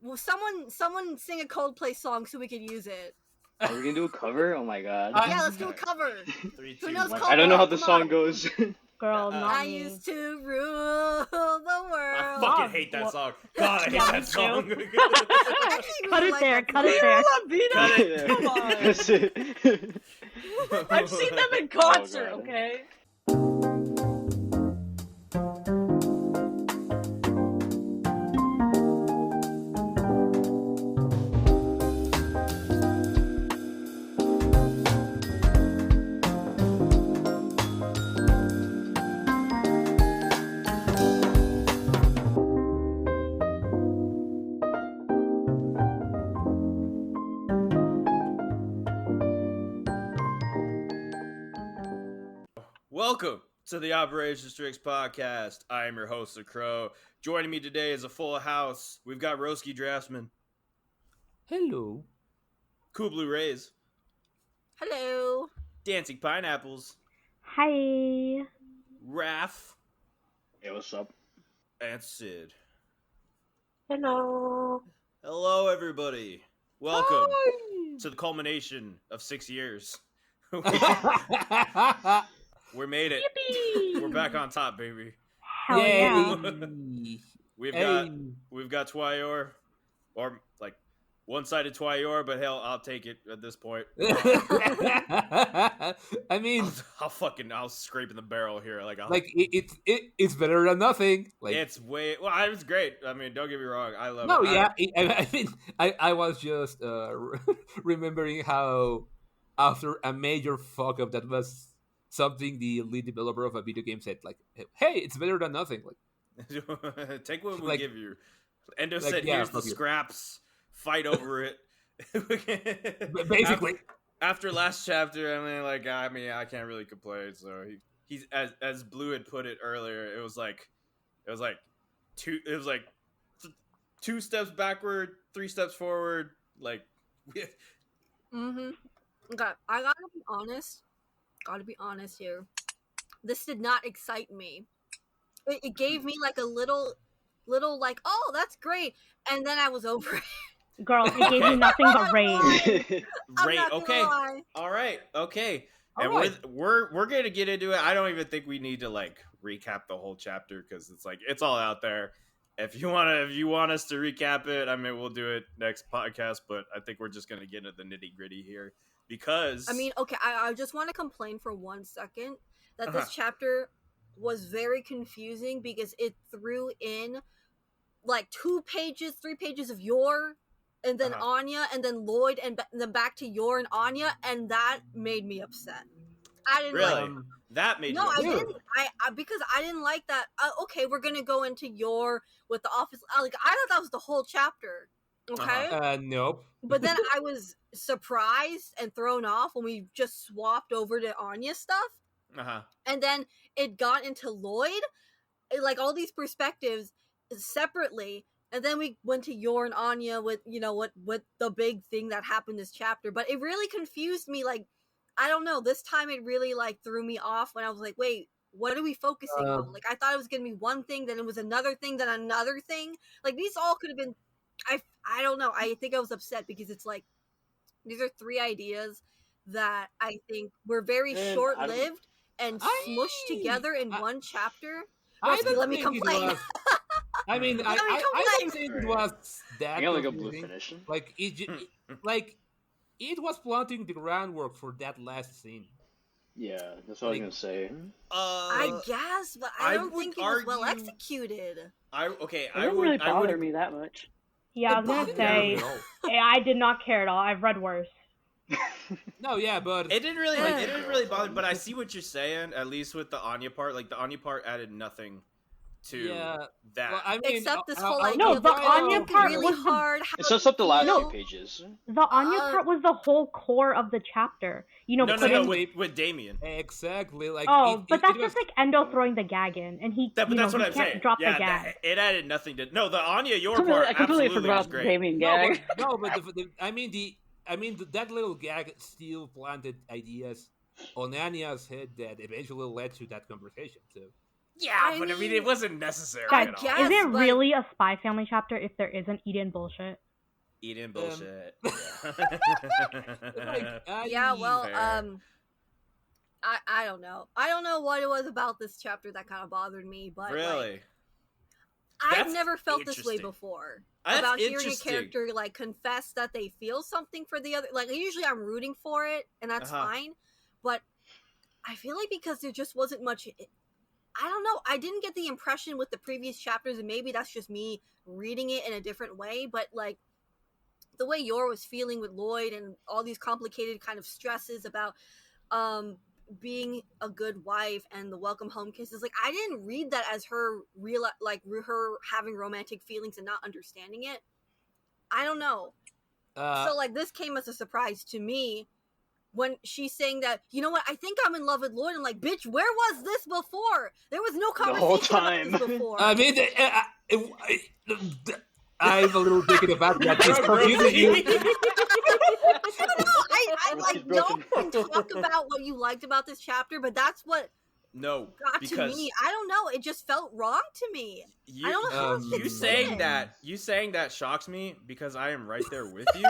Well, someone sing a Coldplay song so we could use it. Are we gonna do a cover? Oh my god. Yeah, let's do a cover. 3, Who 2, knows 1. Coldplay? I don't know how the Come song on. goes. Girl, not I me. used to rule the world. I fucking hate that song. God, I hate Yeah, that me song. Cut it there, cut it there. Cut it. Come on. That's it. I've seen them in concert, God. okay? Welcome to the Operation STRIX podcast. I am your host, The Crow. Joining me today is a full house. We've got Roski Draftsman, Hello. Cool Blue Rays, Hello. Dancing Pineapples, Hi. Raph, Hey, what's up? and Sid. Hello. Hello, everybody. Welcome to the culmination of 6 years. We made it. Yippee! We're back on top, baby. Hell yeah. We've Hey. got Twior, or like one-sided Twior, but hell, I'll take it at this point. I mean, I'll scrape in the barrel here. it's better than nothing. Like, It's way well. It was great. I mean, don't get me wrong. I love no, it. yeah. I mean, I was just remembering how after a major fuck up that was something the lead developer of a video game said, like, "Hey, it's better than nothing." Like, Take what we like- give you. Endo like, said, yeah, "Here's the fuck you." scraps. Fight over it." basically. After last chapter, I can't really complain. So he's as Blue had put it earlier. It was like two steps backward, 3 steps forward. Like, Mm-hmm. Okay, I gotta be honest. Gotta be honest here. This did not excite me. It gave me like a little like, oh, that's great, and then I was over it. Girl, it gave me nothing but rage. I'm Great. not gonna Okay. lie. All right. Okay. All And right. we're gonna get into it. I don't even think we need to like recap the whole chapter because it's all out there. If you want us to recap it, I mean, we'll do it next podcast. But I think we're just gonna get into the nitty gritty here because I mean, okay, I just want to complain for 1 second that Uh-huh. this chapter was very confusing because it threw in like 3 pages of Yor, and then Uh-huh. Anya, and then Lloyd, and then back to Yor and Anya, and that made me upset. I didn't Really? like. that made No, you I Yeah. didn't. I because I didn't like that. Okay, we're gonna go into Yor with the office. Like I thought that was the whole chapter. Okay. Nope. But then I was surprised and thrown off when we just swapped over to Anya stuff. Uh-huh. And then it got into Lloyd. Like all these perspectives separately. And then we went to Yor and Anya with, what the big thing that happened this chapter. But it really confused me. Like, I don't know. This time it really like threw me off when I was like, wait, what are we focusing on? Like, I thought it was going to be one thing, then it was another thing, then another thing. Like, these all could have been, I don't know. I think I was upset because it's like, these are 3 ideas that I think were very Man, short-lived and smushed together in one chapter. Roski, let me complain. I mean, Let me I don't complain. think it was that I got like a blue confusing. finish. Like it was planting the groundwork for that last scene. Yeah, that's what I was gonna say. I guess, but I I don't would think it was well argue- executed. It didn't really bother me that much. Yeah, I was gonna say, I did not care at all. I've read worse. No, yeah, but It didn't really bother. But I see what you're saying. At least with the Anya part, like the Anya part added nothing to yeah. that. Well, I mean, Except this whole I- idea No, of the like, Anya it's part really was the- hard. It sets up the last No. 2 pages. The Anya part was the whole core of the chapter. no, putting... with Damien. Exactly. Like, Oh, but that's was, just like Endo throwing the gag in, and he, But that's what he I'm can't saying. drop Yeah, the gag. it added nothing to. No, the Anya your I part completely absolutely was forgot the great. Damien no, gag. I mean, that little gag still planted ideas on Anya's head that eventually led to that conversation. So, Yeah, but I mean, it wasn't necessary Guys, at all. guess, is it but- really a Spy Family chapter if there isn't Eden bullshit? Eating bullshit. Yeah, well, Fair. I don't know. I don't know what it was about this chapter that kind of bothered me, but Really? like, I've That's never felt this way interesting. before. That's about hearing a interesting. character like confess that they feel something for the other. Like usually I'm rooting for it, and that's fine. But I feel like because there just wasn't much. I don't know. I didn't get the impression with the previous chapters, and maybe that's just me reading it in a different way. But like the way Yor was feeling with Lloyd, and all these complicated kind of stresses about being a good wife and the welcome home kisses, like I didn't read that as her her having romantic feelings and not understanding it. I don't know. So like this came as a surprise to me when she's saying that, you know what, I think I'm in love with Lloyd. I'm like, bitch, where was this before? There was no conversation whole time. about this before. I mean, I'm a little taken aback that this confusing you. I like y'all can talk about what you liked about this chapter, but that's what No, got because to me. I don't know. It just felt wrong to me. I don't know how else to you explain saying it. that shocks me because I am right there with you.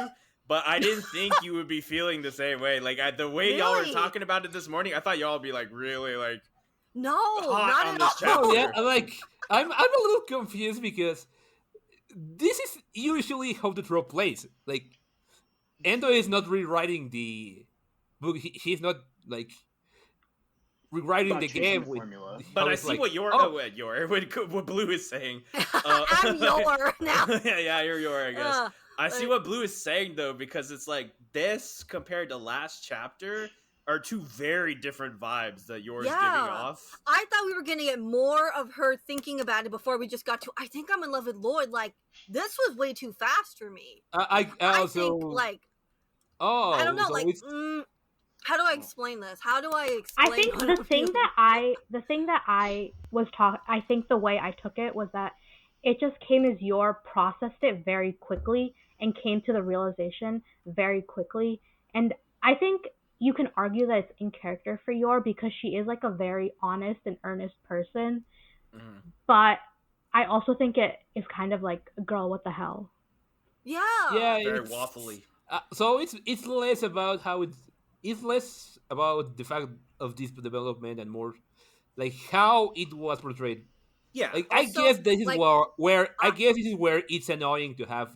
But I didn't think you would be feeling the same way. Like the way y'all were Really? talking about it this morning, I thought y'all would be like really like No, hot on not this at all. Oh chapter. yeah, like I'm a little confused because this is usually how the trope plays. Like Endo is not rewriting the book. He's not like rewriting Not the changing game the with. formula. But how I it's see like, what what Blue is saying. I'm Yor now. yeah, you're Yor, I guess. I see like- what Blue is saying though, because it's like this compared to last chapter are two very different vibes that Yor's giving off. I thought we were gonna get more of her thinking about it before we just got to, I think I'm in love with Lloyd. Like, this was way too fast for me. I also think, like, oh I don't know, so like, it's, how do I explain this? How do I explain I think what the I'm thing feeling? that I was I think the way I took it was that it just came as Yor processed it very quickly and came to the realization very quickly. And I think you can argue that it's in character for Yor because she is like a very honest and earnest person. Mhm. But I also think it is kind of like, girl, what the hell? Yeah. Very it's, waffly. so it's less about how it's less about the fact of this development and more like how it was portrayed. Yeah. Like Also, I guess this is like, where I guess this is where it's annoying to have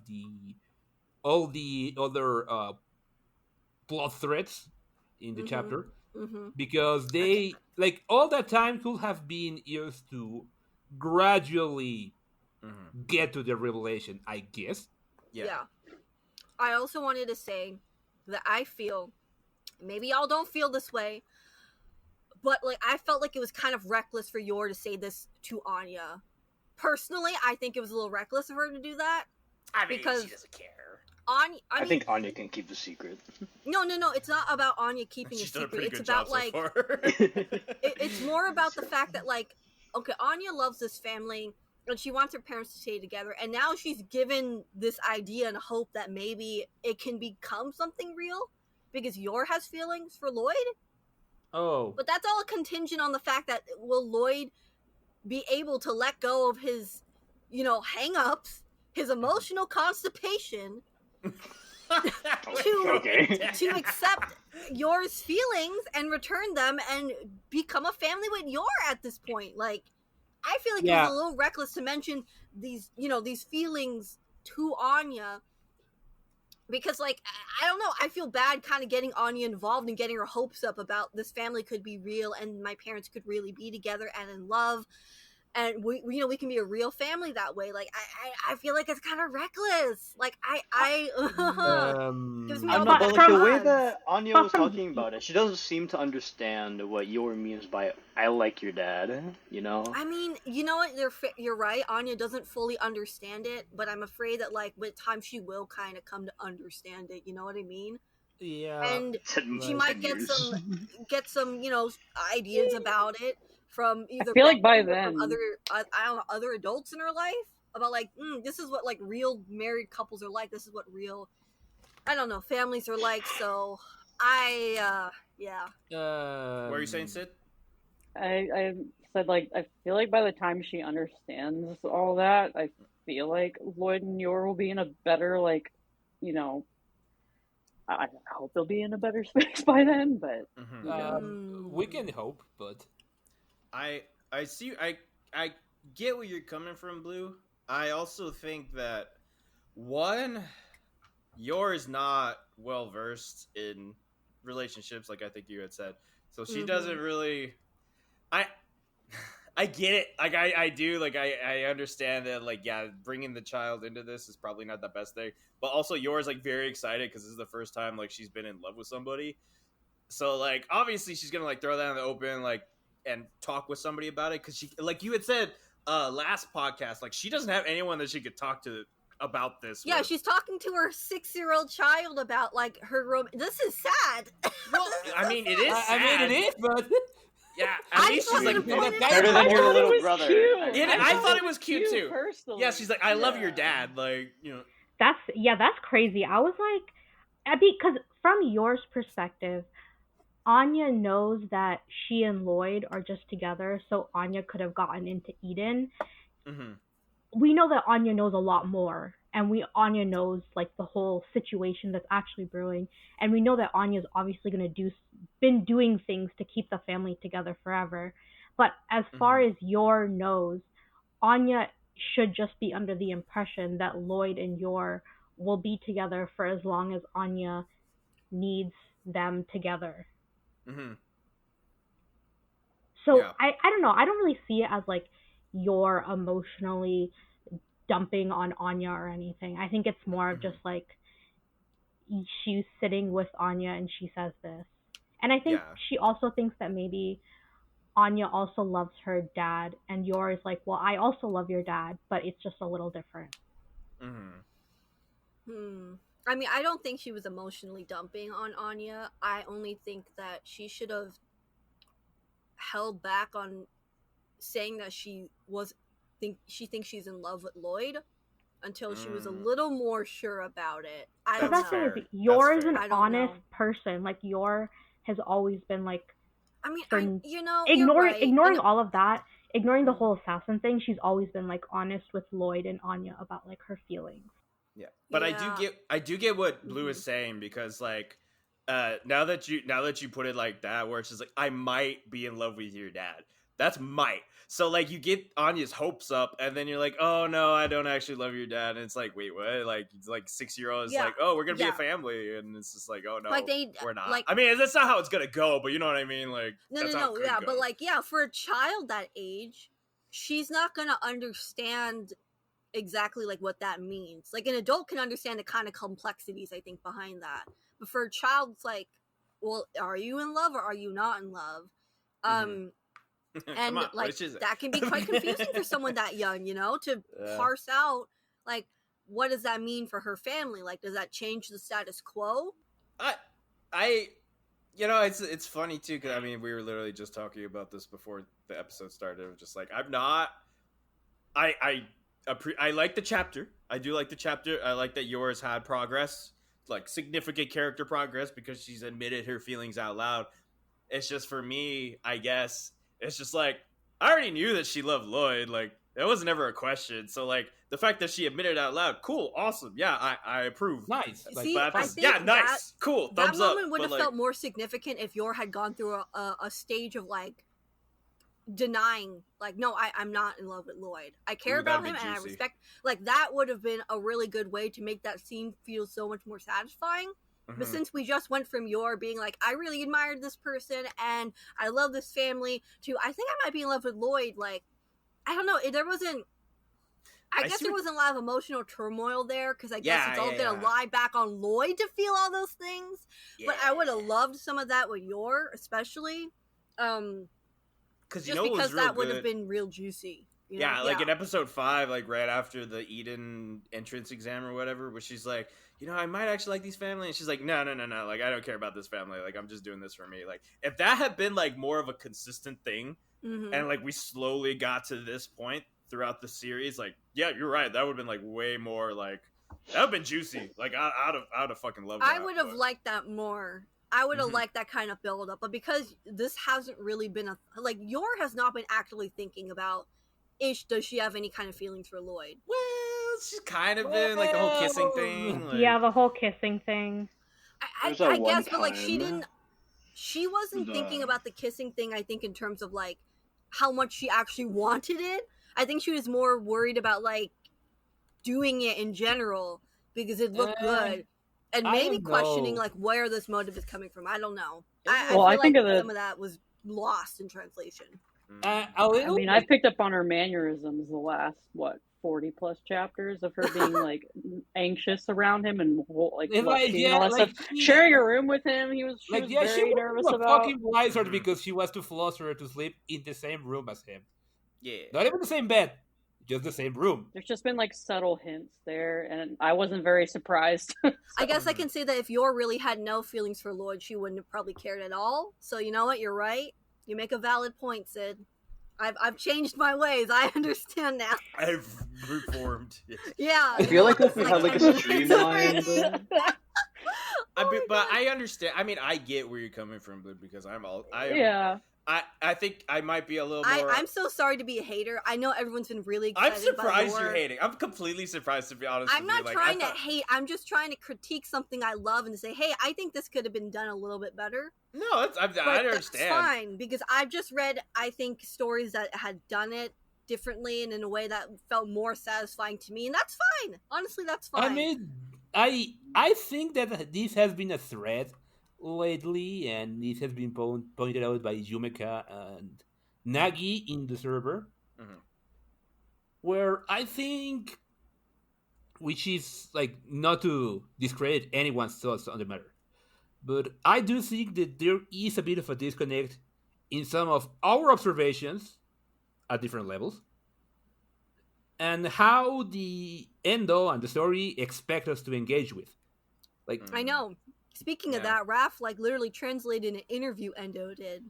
all the other plot threads in the chapter because they like all that time could have been used to gradually get to the revelation, I guess. Yeah. I also wanted to say that I feel, maybe y'all don't feel this way, but like I felt like it was kind of reckless for Yor to say this to Anya. Personally, I think it was a little reckless of her to do that. I mean, because she doesn't care. Anya, I mean, think Anya can keep the secret. No, it's not about Anya keeping a She's done a secret. pretty It's good about job like so far. it's more about the fact that like, okay, Anya loves this family and she wants her parents to stay together, and now she's given this idea and hope that maybe it can become something real because Yor has feelings for Lloyd. Oh, But that's all contingent on the fact that will Lloyd be able to let go of his, hang-ups, his emotional constipation, to accept Yor's feelings and return them and become a family with Yor at this point. Like, I feel like it was a little reckless to mention these, these feelings to Anya. Because, like, I don't know, I feel bad kind of getting Anya involved and getting her hopes up about this family could be real and my parents could really be together and in love. And we can be a real family that way. Like, I feel like it's kind of reckless. Like, gives me all but the like the way vibes. that Anya was talking about it, she doesn't seem to understand what Yor means by "I like your dad." You know. I mean, you know what? You're right. Anya doesn't fully understand it, but I'm afraid that like with time she will kind of come to understand it. You know what I mean? yeah. And she might get some ideas about it from either I feel like by or then from other adults in her life about like this is what like real married couples are like. This is what real families are like. So yeah. What are you saying, Sid? I said like I feel like by the time she understands all that, I feel like Lloyd and Yor will be in a better like, you know, I hope they'll be in a better space by then. But We can hope, but I see. I get where you're coming from, Blue. I also think that one, Yor is not well versed in relationships, like I think you had said. So she doesn't really. I I get it. Like I do. Like I understand that. Like yeah, bringing the child into this is probably not the best thing. But also, Yor's like very excited because this is the first time like she's been in love with somebody. So like obviously she's gonna like throw that in the open like and talk with somebody about it because she like you had said last podcast like she doesn't have anyone that she could talk to about this. Yeah, with. she's talking to her 6-year-old child about like her This is sad. Well, I mean it is. Sad. I mean it is, but yeah, at least she's like better than your little brother. I thought it was cute too. Personally. Yeah, she's like, I love your dad. Like you know. That's crazy. I was like, because from Yor's perspective, Anya knows that she and Lloyd are just together, so Anya could have gotten into Eden. Mm-hmm. We know that Anya knows a lot more, and Anya knows like the whole situation that's actually brewing, and we know that Anya's obviously been doing things to keep the family together forever. But as far as Yor knows, Anya should just be under the impression that Lloyd and Yor will be together for as long as Anya needs them together. Mm-hmm. So yeah. I don't know. I don't really see it as like Yor emotionally dumping on Anya or anything. I think it's more of just like she's sitting with Anya and she says this. And I think she also thinks that maybe Anya also loves her dad, and Yor is like, well, I also love your dad, but it's just a little different. I mean, I don't think she was emotionally dumping on Anya. I only think that she should have held back on saying that she thinks she's in love with Lloyd until she was a little more sure about it. I don't know. Yor is an honest person. Like Yor has always been like. I mean, ignoring all of that, ignoring the whole assassin thing, she's always been like honest with Lloyd and Anya about like her feelings. Yeah, but I do get what Blue is saying because like now that you put it like that, where it's just like I might be in love with your dad. That's might. So like you get Anya's hopes up, and then you're like, oh no, I don't actually love your dad, and it's like, wait, what? Like 6-year-old is like, oh, we're gonna be a family, and it's just like, oh no, like we're not. Like, I mean, that's not how it's gonna go, but you know what I mean? Like no, yeah, go. But like for a child that age, she's not gonna understand exactly like what that means. Like an adult can understand the kind of complexities I think behind that, but for a child, it's like, well, are you in love or are you not in love? And like that can be quite confusing for someone that young, you know, to parse out like what does that mean for her family? Like, does that change the status quo? I you know, it's funny too because I mean we were literally just talking about this before the episode started. It was just like I'm not. I like the chapter. I do like the chapter. I like that Yor's had progress, like significant character progress because she's admitted her feelings out loud. It's just for me, I guess. It's just like, I already knew that she loved Lloyd. Like, that was never a question. So, like, the fact that she admitted out loud, cool, awesome. Yeah, I approve. Nice. Like, see, I think nice, cool, thumbs up. That moment would have felt more significant if Yor had gone through a stage of, like, denying, like, no, I'm not in love with Lloyd. I care about him and I respect. Like, that would have been a really good way to make that scene feel so much more satisfying. But since we just went from Yor being like, I really admired this person and I love this family, to I think I might be in love with Lloyd, like, I don't know, there wasn't a lot of emotional turmoil there, because I guess it's all gonna lie back on Lloyd to feel all those things. But I would have loved some of that with Yor, especially. Because that would have been real juicy. You know? Like in episode 5, like right after the Eden entrance exam or whatever, where she's like, you know, I might actually like these family, and she's like, no, like I don't care about this family, like I'm just doing this for me. Like if that had been like more of a consistent thing, and like we slowly got to this point throughout the series, like yeah, you're right, that would have been like way more like that would have been juicy. Like I'd have fucking loved that. I would have liked that more. I would have Mhm. liked that kind of build up, but because this hasn't really been Yor has not been actively thinking about does she have any kind of feelings for Lloyd. Well, she's kind of been like the whole kissing thing. Like, Yeah, the whole kissing thing. There's that I one guess, but like time. she wasn't thinking The about the kissing thing, I think, in terms of like how much she actually wanted it. I think she was more worried about like doing it in general because it looked good, and I maybe don't questioning know. like where this motive is coming from. I don't know. I Well, feel I think like of it. some of that was lost in translation. A I little. mean, I picked up on her mannerisms the last 40 plus chapters of her being like anxious around him and like And like, blushy and all yeah, that stuff. Sharing a room with him, she like was yeah, she very went nervous to a about. fucking blizzard Mhm. because she was too flustered to sleep in the same room as him. yeah. Not even the same bed, just the same room. There's just been like subtle hints there, and I wasn't very surprised. I guess I can say that if Yor really had no feelings for Lloyd, she wouldn't have probably cared at all. So you know what? You're right. You make a valid point, Sid. I've changed my ways. I understand now. I've reformed. Yes. Yeah. I feel like if we Like had like a 10 minutes streamlined. already. But I understand. I mean, I get where you're coming from, but because Yeah. I think I might be a little more. I'm so sorry to be a hater. I know everyone's been really excited. I'm surprised by you're Yor. hating. I'm completely surprised, to be honest. I'm with not you. Like, trying to hate. I'm just trying to critique something I love and say, hey, I think this could have been done a little bit better. No, I But understand. That's fine because I've just read, I think, stories that had done it differently and in a way that felt more satisfying to me, and that's fine. Honestly, that's fine. I mean, I think that this has been a thread lately, and this has been pointed out by Yumeka and Nagi in the server, Mhm. where I think, which is like not to discredit anyone's thoughts on the matter, but I do think that there is a bit of a disconnect in some of our observations at different levels, and how the Endo and the story expect us to engage with. Like, I know. Speaking of Yeah. that, Raph literally translated an interview Endo did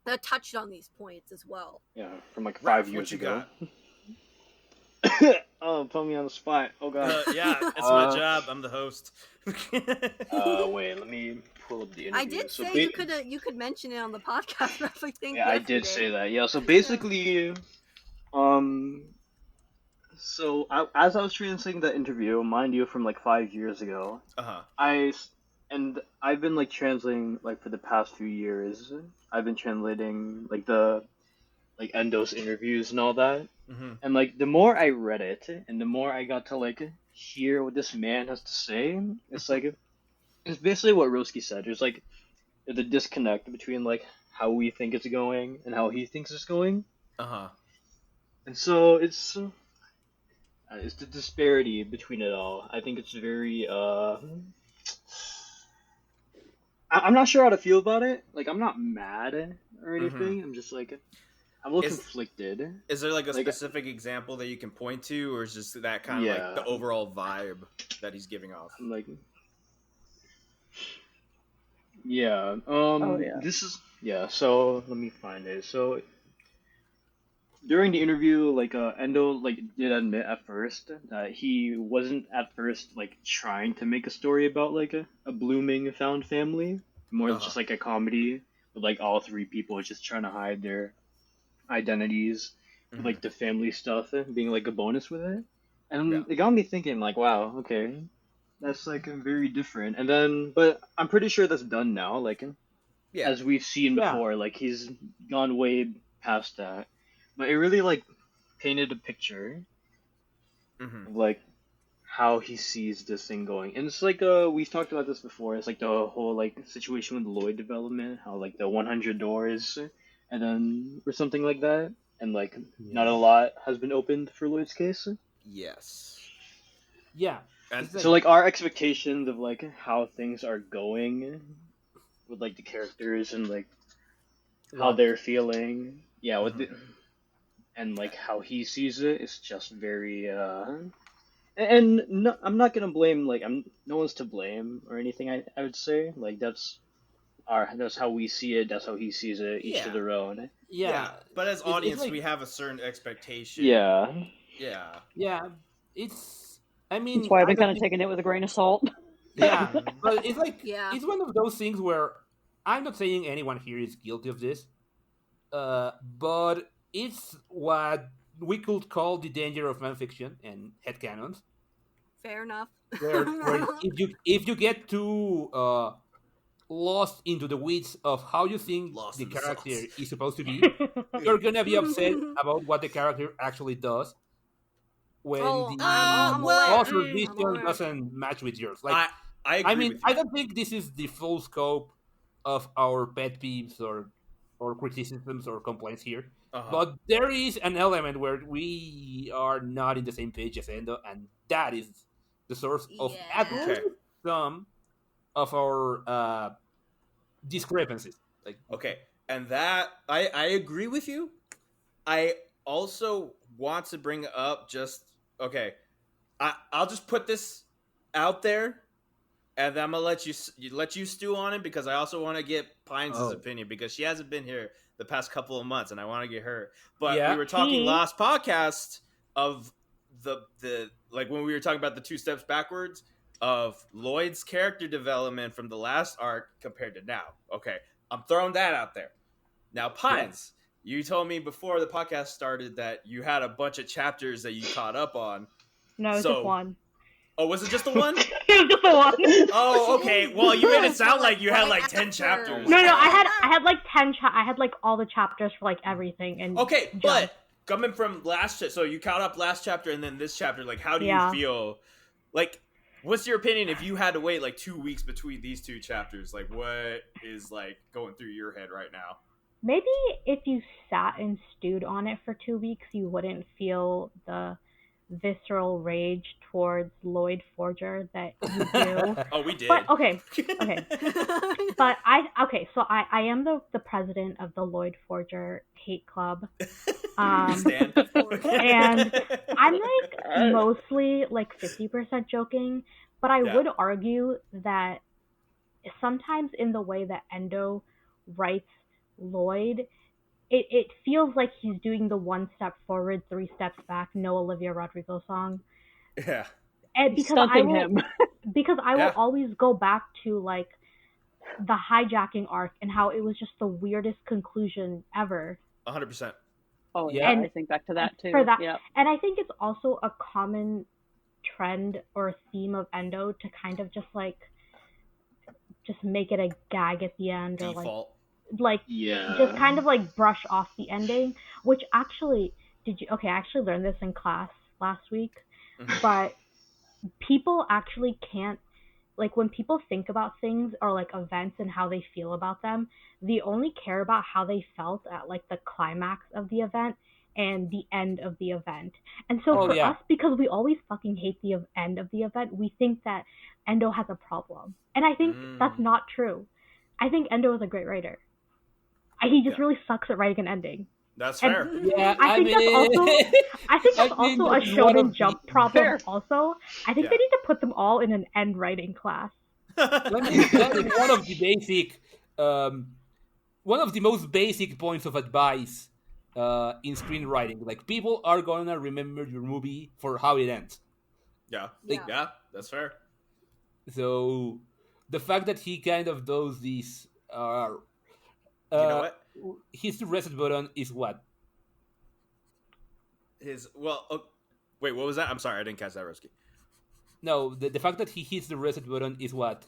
that touched on these points as well. Yeah, from like Raph, 5 what years you ago. got? Oh, put me on the spot. Oh god. Yeah, it's my job. I'm the host. Wait, let me pull up the interview. I did So say you could mention it on the podcast, Raph. I think. Yeah, I did yesterday. say that. Yeah, so basically, so as I was translating that interview, mind you, from like 5 years ago, Uh-huh. I've been like translating like for the past few years. I've been translating like the like Endo's interviews and all that. Mm-hmm. And like the more I read it, and the more I got to like hear what this man has to say, it's like it's basically what Roski said. There's like the disconnect between like how we think it's going and how he thinks it's going. Uh-huh. And so it's the disparity between it all. I think it's very I'm not sure how to feel about it. Like I'm not mad or anything. I'm just like I'm a little conflicted. Is there like a Like, specific example that you can point to, or is just that kind of Yeah. like the overall vibe that he's giving off? I'm like yeah. Yeah. This is yeah. So let me find it. So during the interview, like Endo like did admit at first that he wasn't at first like trying to make a story about like a blooming found family. More Uh-huh. just like a comedy with like all three people just trying to hide their identities, with, like the family stuff being like a bonus with it. And Yeah. it got me thinking like, wow, okay, that's like very different. And then, but I'm pretty sure that's done now. Like Yeah. as we've seen Yeah. before, like he's gone way past that. But it really like painted a picture Mm-hmm. of like how he sees this thing going. And it's like we've talked about this before. It's like the whole like situation with the Lloyd development, how like the 100 doors and then or something like that. And like not a lot has been opened for Lloyd's case. Yes. yeah. And It's So like our expectations of like how things are going with like the characters and like how Right. they're feeling. Yeah, with the, and like how he sees it, it's just very and no, I'm not gonna blame like no one's to blame or anything. I would say like that's how we see it. That's how he sees it. Each to Yeah. their own. Yeah. But as It's audience, like- we have a certain expectation. Yeah. Yeah. Yeah. It's. I mean, That's why I've been I don't kind of think- taking it with a grain of salt. Yeah, but it's like Yeah. it's one of those things where I'm not saying anyone here is guilty of this, but it's what we could call the danger of fanfiction and headcanons, Fair enough. where if you get too lost into the weeds of how you think Lost the in the character sauce. is supposed to be, you're gonna be upset about what the character actually does when Oh, the I'm well, aware. author I'm vision aware. doesn't match with yours. Like, I agree I mean, with you. I don't think this is the full scope of our pet peeves or criticisms or complaints here. Uh-huh. But there is an element where we are not in the same page as Endo, and that is the source of at Yeah. least some of our discrepancies. Like, Okay, and that I agree with you. I also want to bring up just okay. I'll just put this out there, and then I'm gonna let you stew on it because I also want to get Pines' opinion because she hasn't been here the past couple of months, and I want to get her. But Yeah. we were talking Tea. last podcast of the like when we were talking about the 2 steps backwards of Lloyd's character development from the last arc compared to now. Okay, I'm throwing that out there. Now, Pines, you told me before the podcast started that you had a bunch of chapters that you caught up on. No, it's So- just one. Oh, was it just the one? It was just the one. Oh, okay. Well, you made it sound like you had Like like 10 after. chapters. No, I had like 10 I had like all the chapters for like everything and Okay, Jump. but coming from so you caught up last chapter and then this chapter, like how do Yeah. you feel? Like, what's your opinion if you had to wait like 2 weeks between these 2 chapters? Like, what is like going through your head right now? maybe if you sat and stewed on it for 2 weeks, you wouldn't feel the visceral rage towards Lloyd Forger that you do. Oh, we did. But okay. But so I am the president of the Lloyd Forger hate club. Stan. And I'm like mostly like 50% joking, but I Yeah. would argue that sometimes in the way that Endo writes Lloyd, it feels like he's doing the 1 step forward, 3 steps back, no Olivia Rodrigo song. Yeah. And because Stunting I will, him. because I will Yeah. always go back to like the hijacking arc and how it was just the weirdest conclusion ever. 100%. Oh Yeah. yeah, I think back to that too. For that, Yeah. and I think it's also a common trend or theme of Endo to kind of just make it a gag at the end or Default. like Yeah. just kind of like brush off the ending, which actually I actually learned this in class last week. Mhm. But people actually can't, like, when people think about things or like events and how they feel about them, they only care about how they felt at like the climax of the event and the end of the event. And so for us, because we always fucking hate the end of the event, we think that Endo has a problem. And I think that's not true. I think Endo is a great writer. He just really sucks at writing an ending. That's And- fair. yeah, I think that's also I mean, a that's one Shonen of Jump the- problem. Fair. Also, I think Yeah. they need to put them all in an end writing class. that is one of the basic, one of the most basic points of advice in screenwriting. Like, people are gonna remember your movie for how it ends. Yeah. Yeah. Yeah, that's fair. So the fact that he kind of does this, You know what? his reset button is what? Wait, what was that? I'm sorry, I didn't catch that, Roski. No, the fact that he hits the reset button is what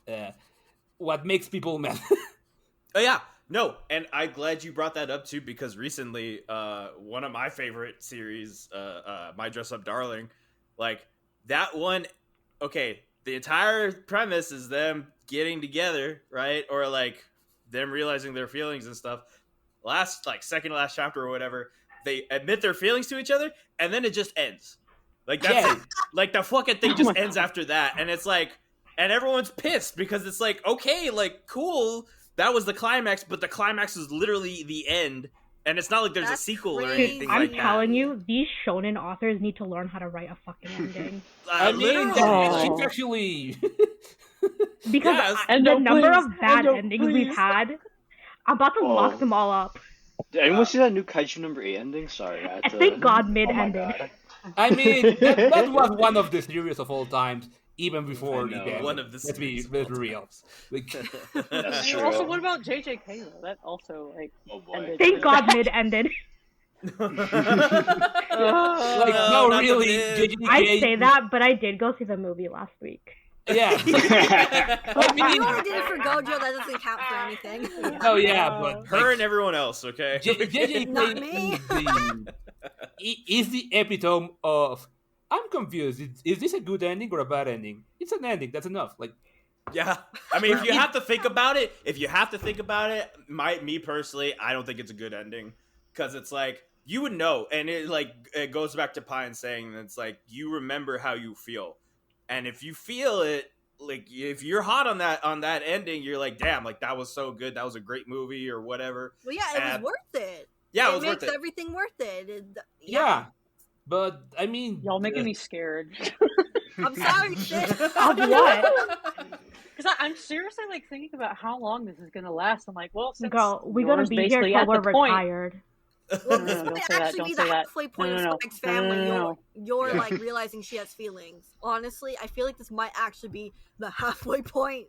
makes people mad. Oh yeah, no, and I'm glad you brought that up too because recently, one of my favorite series, My Dress Up Darling, like that one. Okay, the entire premise is them getting together, right, or like them realizing their feelings and stuff. Second to last chapter or whatever, they admit their feelings to each other, and then it just ends. Like that's it. Like the fucking thing just ends after that, and it's like, and everyone's pissed because it's like, okay, like cool. That was the climax, but the climax is literally the end, and it's not like there's That's a sequel or crazy. anything I'm like that. telling you, these shonen authors need to learn how to write a fucking ending. I mean, Literally. it's actually Because Yes. the Endo, number please. of bad Endo, endings please. we've had, I'm about to lock them all up. Did anyone see that new Kaiju number 8 ending? Sorry, I had to... Thank God Oh my mid-ended. God. I mean, that was one of the series of all times. even before the know. ending. One of the Let's be series of all real. Like, That's true. Also, what about JJK though? That also like Oh boy. ended. Thank really- God mid ended. like No, no, not the really. mid. JJK, I say that, but I did go see the movie last week. Yeah. I You mean, only did it for Gojo. That doesn't count for anything. oh yeah, but Her like, and everyone else, okay? JJK Not me. is the epitome of. I'm confused. Is this a good ending or a bad ending? It's an ending. That's enough. Like, Yeah, I mean, if you have to think about it, me personally, I don't think it's a good ending because it's like you would know, and it goes back to Pine saying that it's like you remember how you feel, and if you feel it, like if you're hot on that ending, you're like, damn, like that was so good, that was a great movie or whatever. Well, yeah, it was worth it. Yeah, it it was makes worth it. everything worth it. yeah. But I mean, Y'all making me scared. I'm sorry, Sid. Of what? Because I'm seriously like thinking about how long this is gonna last. I'm like, well, since Girl, we're gonna Yora's be here basically till at we're the point- retired. Well, No, this no, might don't say that, actually don't be say the that. halfway point No, of no, no. Spike's family. No. You're like realizing she has feelings. Honestly, I feel like this might actually be the halfway point.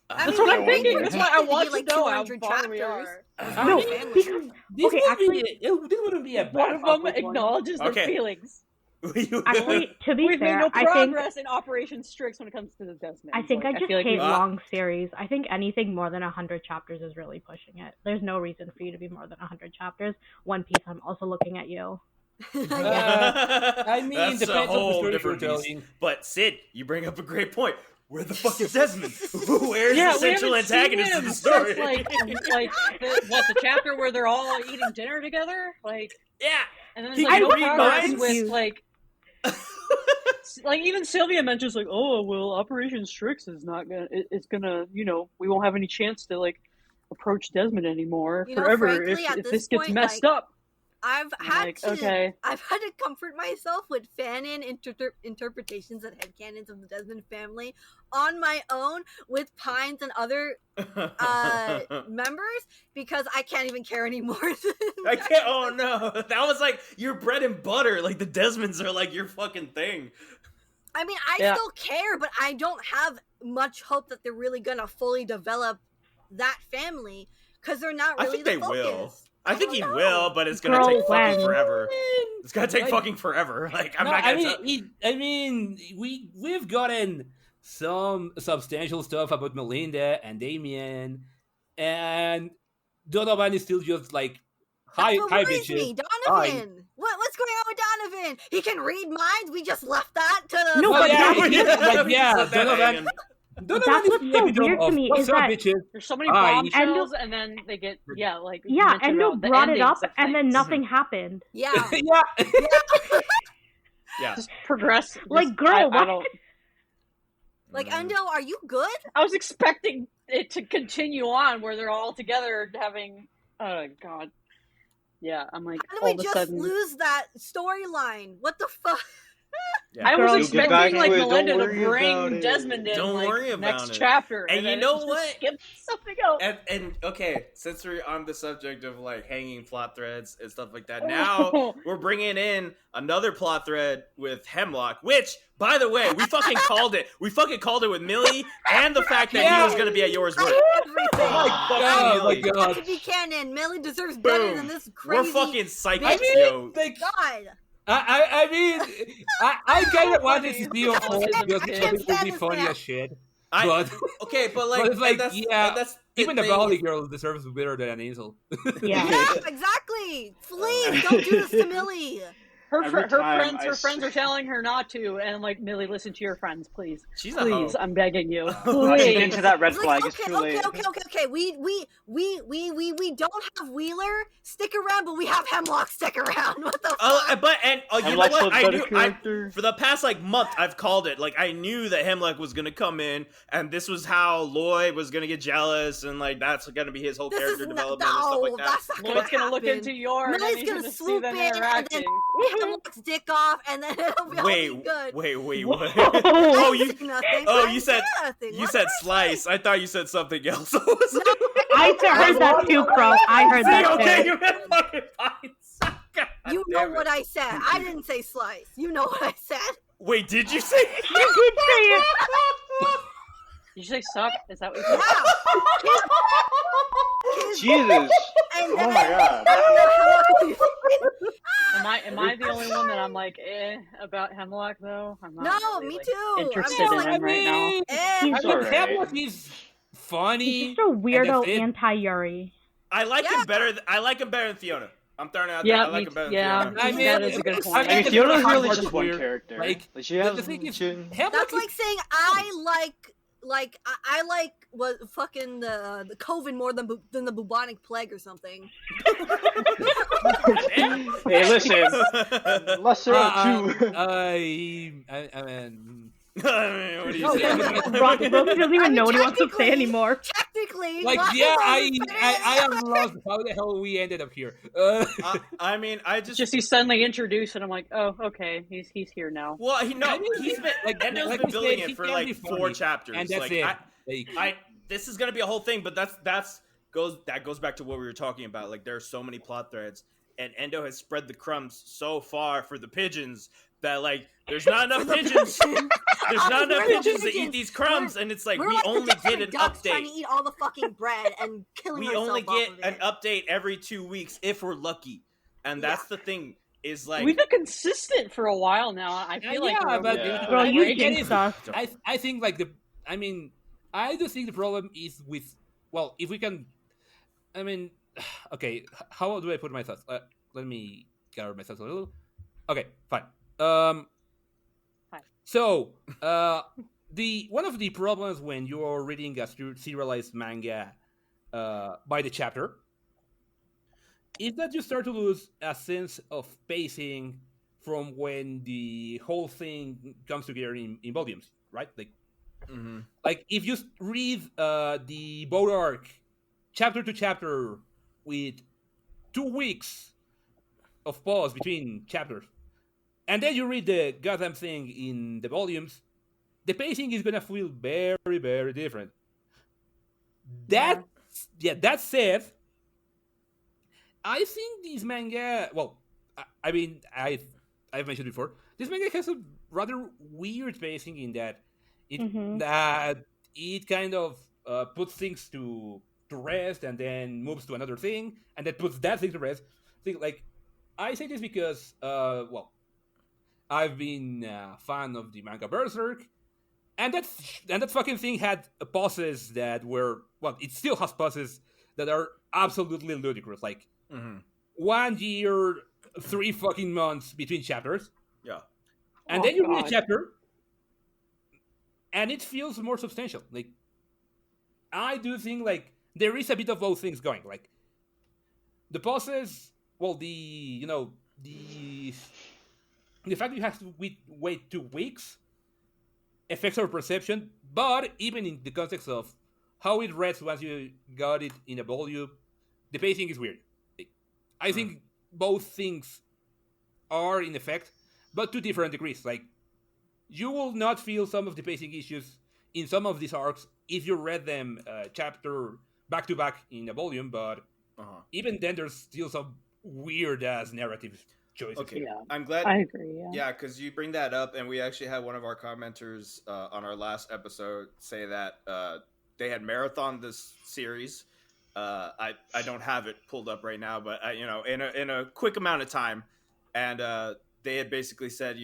I That's mean, what I'm we thinking. predicted That's why I it to want be like to know how 200 far we chapters. are. No, Family. because this okay, actually, this wouldn't be a bad One of them halfway point. acknowledges their Okay. feelings. actually, to be We've fair, made no I think progress in Operation Strix when it comes to the Desmond. I think I just feel like hate we- long series. I think anything more than 100 chapters is really pushing it. There's no reason for you to be more than 100 chapters. One Piece, I'm also looking at you. I mean, That's depends a on the whole story different you're beast. telling. But Sid, you bring up a great point. Where the fuck is Desmond? Where's Yeah, the we central haven't seen antagonist of him the story? since, like the chapter where they're all eating dinner together, like, yeah, and then He there's like can no read progress minds? with like even Sylvia mentions like, oh well, Operation Strix is not gonna, it's gonna, we won't have any chance to like approach Desmond anymore forever frankly, at if this this gets point, messed like, up. I've I'm had like, to okay. I've had to comfort myself with fan-in interpretations and headcanons of the Desmond family on my own with Pines and other members because I can't even care anymore. I can't. Oh no, that was like your bread and butter. Like the Desmonds are like your fucking thing. I mean, I Yeah. still care, but I don't have much hope that they're really gonna fully develop that family because they're not I really think the they focus. will. I think he don't know. will, but it's gonna Girl, take fucking when? forever. It's gonna take Like- fucking forever. Like I'm No, not gonna. I mean, we've gotten some substantial stuff about Melinda and Damien, and Donovan is still just like, hi, That's what hi, worries me, bitches. Donovan. What's going on with Donovan? He can read minds. We just left that to the. No, Well, but yeah, that's- like, We yeah, just let that Donovan. hang. Donovan That's is what's the so epitome weird to of, me what's is up, that- bitches? There's so many Hi. bombshells, and then they get like you Yeah, mentioned Endo about the brought it up, endings of and then things. nothing happened. Yeah. Yeah, Yeah. Just progress. Like, Just- girl, I what? don't. Like, Endo, are you good? I was expecting it to continue on where they're all together having. Oh God. Yeah, I'm like How did all we of a just sudden. lose that storyline? What the fuck? Yeah. I Girl, was you'll get back expecting like to it, don't Melinda to worry about bring it. Desmond in Don't like worry about next it. chapter, And you then know it's just what? skip something else. And okay, since we're on the subject of like hanging plot threads and stuff like that, now we're bringing in another plot thread with Hemlock, which, by the way, we fucking called it. We fucking called it with Millie, and the fact that he was gonna be at yours work. Everything. Oh my Millie. god. To be canon, Millie deserves better Boom. than this We're crazy. fucking psychics, I mean, yo. like, God. I mean, I kind of wanted to see a I whole can't because it would stand be this funny man. as shit. I- But Okay, but like, But it's like, and that's, yeah, and that's the even the thing Valley is- girl deserves better than Hazel. Yeah. Yeah, exactly. Please don't do this to Millie. Her Every time I friends are telling her not to, and like Millie, listen to your friends, please, She's a please, hoe. I'm begging you, Not to get please. into that red It's flag. like, It's okay, too late. okay. We don't have Wheeler stick around, but we have Hemlock stick around. What the fuck? You know Hemlock's what? the I better knew. character. For the past like month, I've called it. Like I knew that Hemlock was gonna come in, and this was how Lloyd was gonna get jealous, and like that's gonna be his whole This character is not, development and stuff no, like that. that's not Lloyd's gonna look happen. into your, and then Millie's he's gonna gonna see swoop them in and then interacting. Hemlock's dick off, and then it'll be all be good. Wait, Whoa. what? I Oh, didn't you say nothing. oh, I you didn't said- say nothing. you What said did I say? slice. I thought you said something else. I was like, I heard that too, Crow. I heard See, that okay, too. you meant fucking pines. God You know damn it. what I said. I didn't say slice. You know what I said. Wait, did you say? You did say it. Did you say suck? Is that what you said? Jesus. And Oh my god. Am I the only one that I'm like about Hemlock though? I'm not No, really, me like, too. interested I'm in just him right now. He's It's alright. Hemlock is funny. He's just a weirdo that's it. anti-Yuri. I like Yeah. him better. I like him better than Fiona. I'm throwing it out there. Yeah, I like him better than yeah. Fiona. I mean, That is a good point. I mean, it's Fiona's hard really to just one weird. character. Like, she has. the thing is, she- Hemlock That's is like saying I like what fucking the COVID more than the bubonic plague or something. Hey, listen. Lesser of two. I mean, What do you No, say? Rosie doesn't even know what he wants to say technically- anymore. Technically, like, why yeah, is it I am lost. How the hell we ended up here? I mean, I It's just he's suddenly introduced, and I'm like, oh, okay, he's here now. Well, I mean, he's been like- Endo's like been we building said, he it for can like be 4 funny, chapters, and that's like, it. this is gonna be a whole thing, but that goes back to what we were talking about. Like, there are so many plot threads, and Endo has spread the crumbs so far for the pigeons that like there's not enough pigeons. There's not enough We're the pigeons to eat pigeons. these crumbs, and it's like We're we like the only get different an ducks trying to update. eat all the fucking bread and killing We ourselves only get off of an it. update every 2 weeks if we're lucky, and that's the thing. Is like We've been consistent for a while now. I feel like yeah, we're but Yeah. Bro, you I- jinxed us. I think like I do think the problem is with, well, if we can, I mean, okay, how do I put my thoughts? Let me gather my thoughts a little. Okay, fine. Fine. So, the one of the problems when you're reading a serialized manga by the chapter is that you start to lose a sense of pacing from when the whole thing comes together in volumes, right? Like if you read the boat arc chapter to chapter with 2 weeks of pause between chapters, and then you read the goddamn thing in the volumes, the pacing is gonna feel very, very different. That said, I think this manga, well, I mean, I've mentioned before, this manga has a rather weird pacing in that it kind of puts things to rest and then moves to another thing, and then puts that thing to rest. I say this because, well, I've been a fan of the manga Berserk, and that fucking thing had pauses that were, well, it still has pauses that are absolutely ludicrous. Like 1 year, 3 fucking months between chapters. Yeah. And then you read a chapter, and it feels more substantial. Like, I do think, like, there is a bit of both things going. Like, the pauses, well, the fact that you have to wait 2 weeks affects our perception, but even in the context of how it reads once you got it in a volume, the pacing is weird. I think both things are in effect, but to different degrees. Like, you will not feel some of the pacing issues in some of these arcs if you read them chapter back to back in a volume, but even then there's still some weird ass narrative choices. Okay, Yeah. I'm glad. I agree. Yeah, because you bring that up, and we actually had one of our commenters on our last episode say that they had marathon this series. I don't have it pulled up right now, but in a quick amount of time, and they had basically said,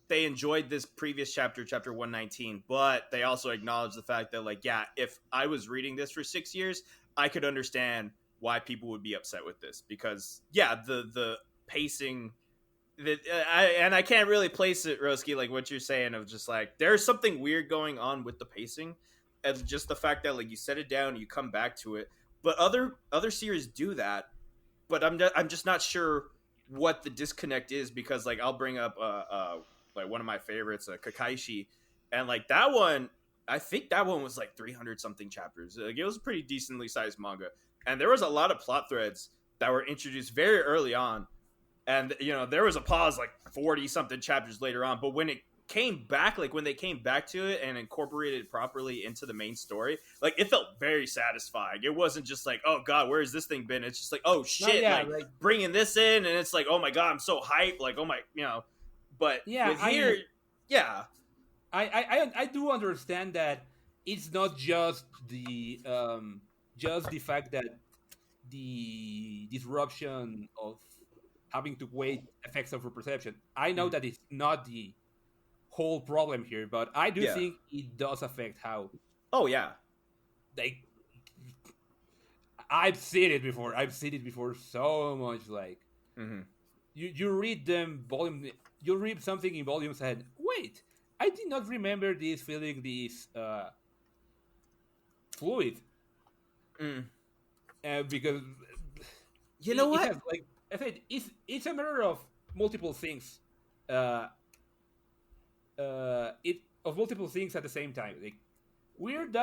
they enjoyed this previous chapter 119, but they also acknowledged the fact that, like, yeah, if I was reading this for 6 years, I could understand why people would be upset with this, because the pacing that I can't really place it, Roski, like what you're saying of just like there's something weird going on with the pacing, and just the fact that like you set it down and you come back to it. But other series do that, but I'm just not sure what the disconnect is, because like I'll bring up like one of my favorites, Kakaishi, and like that one, I think that one was like 300 something chapters. Like, it was a pretty decently sized manga, and there was a lot of plot threads that were introduced very early on. And, there was a pause like 40 something chapters later on. But when it came back, like when they came back to it and incorporated it properly into the main story, like it felt very satisfying. It wasn't just like, oh God, where has this thing been? It's just like, oh shit, like bringing this in. And it's like, oh my God, I'm so hyped. Like, oh my, but Yeah, with here, Yeah. I do understand that it's not just the fact that the disruption of having to wait affects our perception. I know that it's not the whole problem here, but I do Yeah. think it does affect how Oh yeah. like I've seen it before. I've seen it before so much. Like Mm-hmm. you read them volume, you read something in volumes and wait, I did not remember this feeling this fluid Mm. because You know it what? has like I said, it's a matter of multiple things. Uh, it of multiple things at the same time. Like weird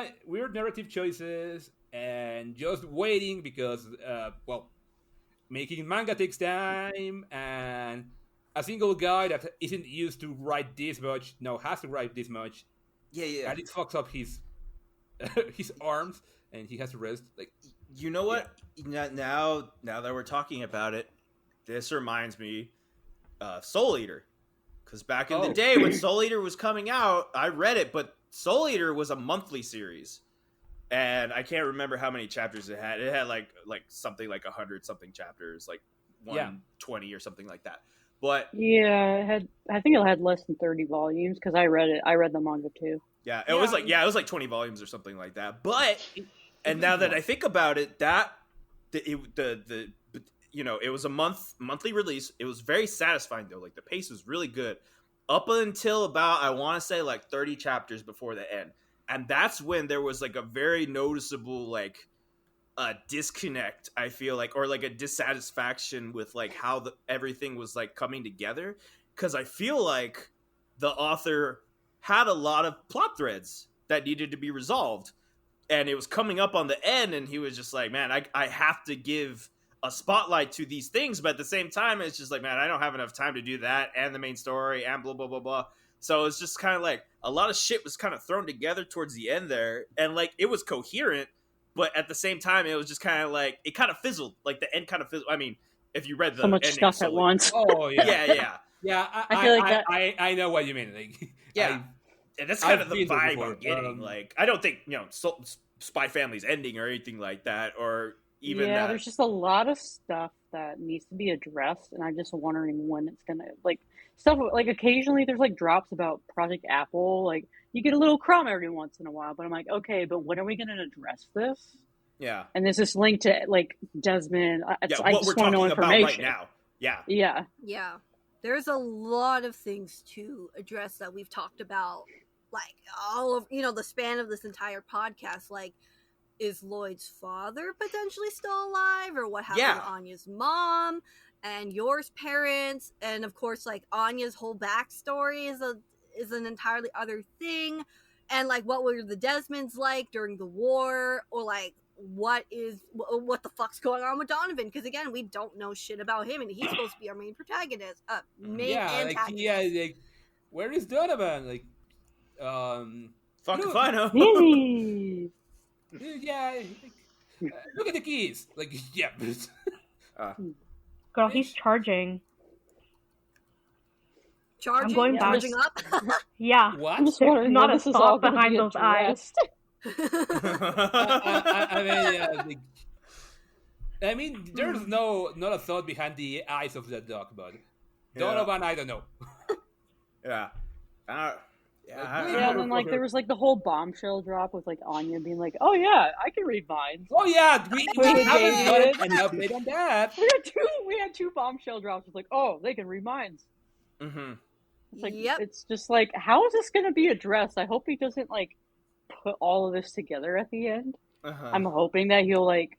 narrative choices and just waiting because making manga takes time and a single guy that isn't used to write this much now has to write this much Yeah. and it fucks up his his arms and he has to rest. Like You know what? Now that we're talking about it, this reminds me of Soul Eater. Because back in the day when Soul Eater was coming out, I read it, but Soul Eater was a monthly series. And I can't remember how many chapters it had. It had like something like 100 something chapters, like 120 or something like that. But Yeah, I think it had less than 30 volumes because I read it. I read the manga too. yeah, it was like 20 volumes or something like that. But and now that I think about it, it was a monthly release. It was very satisfying though. Like the pace was really good up until about I want to say like 30 chapters before the end. And that's when there was like a very noticeable like disconnect, I feel like, or like a dissatisfaction with like how everything was like coming together, because I feel like the author had a lot of plot threads that needed to be resolved, and it was coming up on the end, and he was just like, man, I have to give a spotlight to these things, but at the same time it's just like, man, I don't have enough time to do that and the main story and blah blah blah blah. So it's just kind of like a lot of shit was kind of thrown together towards the end there, and like it was coherent, but at the same time it was just kind of like it kind of fizzled. Like the end kind of fizzled. I mean, if you read the So much stuff at once. Oh yeah. I feel like that. I know what you mean. Like yeah, and that's kind of the vibe before. I'm getting. Like I don't think Spy Family's ending or anything like that, or even that. There's just a lot of stuff that needs to be addressed, and I'm just wondering when it's gonna like stuff like occasionally there's like drops about Project Apple, like you get a little crumb every once in a while, but I'm like, okay, but when are we gonna address this? Yeah, and this is linked to like Desmond. I what just we're want to know talking about information right now. Yeah. There's a lot of things to address that we've talked about, like all of the span of this entire podcast. Like, is Lloyd's father potentially still alive, or what happened to Anya's mom and Yor's parents, and of course, like Anya's whole backstory is an entirely other thing, and like what were the Desmonds like during the war, or like what the fuck's going on with Donovan? Because again, we don't know shit about him, and he's supposed to be our main protagonist, antagonist. Like where is Donovan? Like, fuck if I know. Yeah, look at the keys. Like, yeah. Girl, he's charging. Charging up. Yeah. What? I'm just wondering not when a this is all thought gonna behind be those eyes. I mean, there's not a thought behind the eyes of that dog, but Donovan, I don't know. And then like there was like the whole bombshell drop with like Anya being like, "Oh yeah, I can read minds." Oh yeah, we haven't done an update on that. We had two bombshell drops with like, "Oh, they can read minds." Mm-hmm. It's like, it's just like, how is this going to be addressed? I hope he doesn't like put all of this together at the end. I'm hoping that he'll like,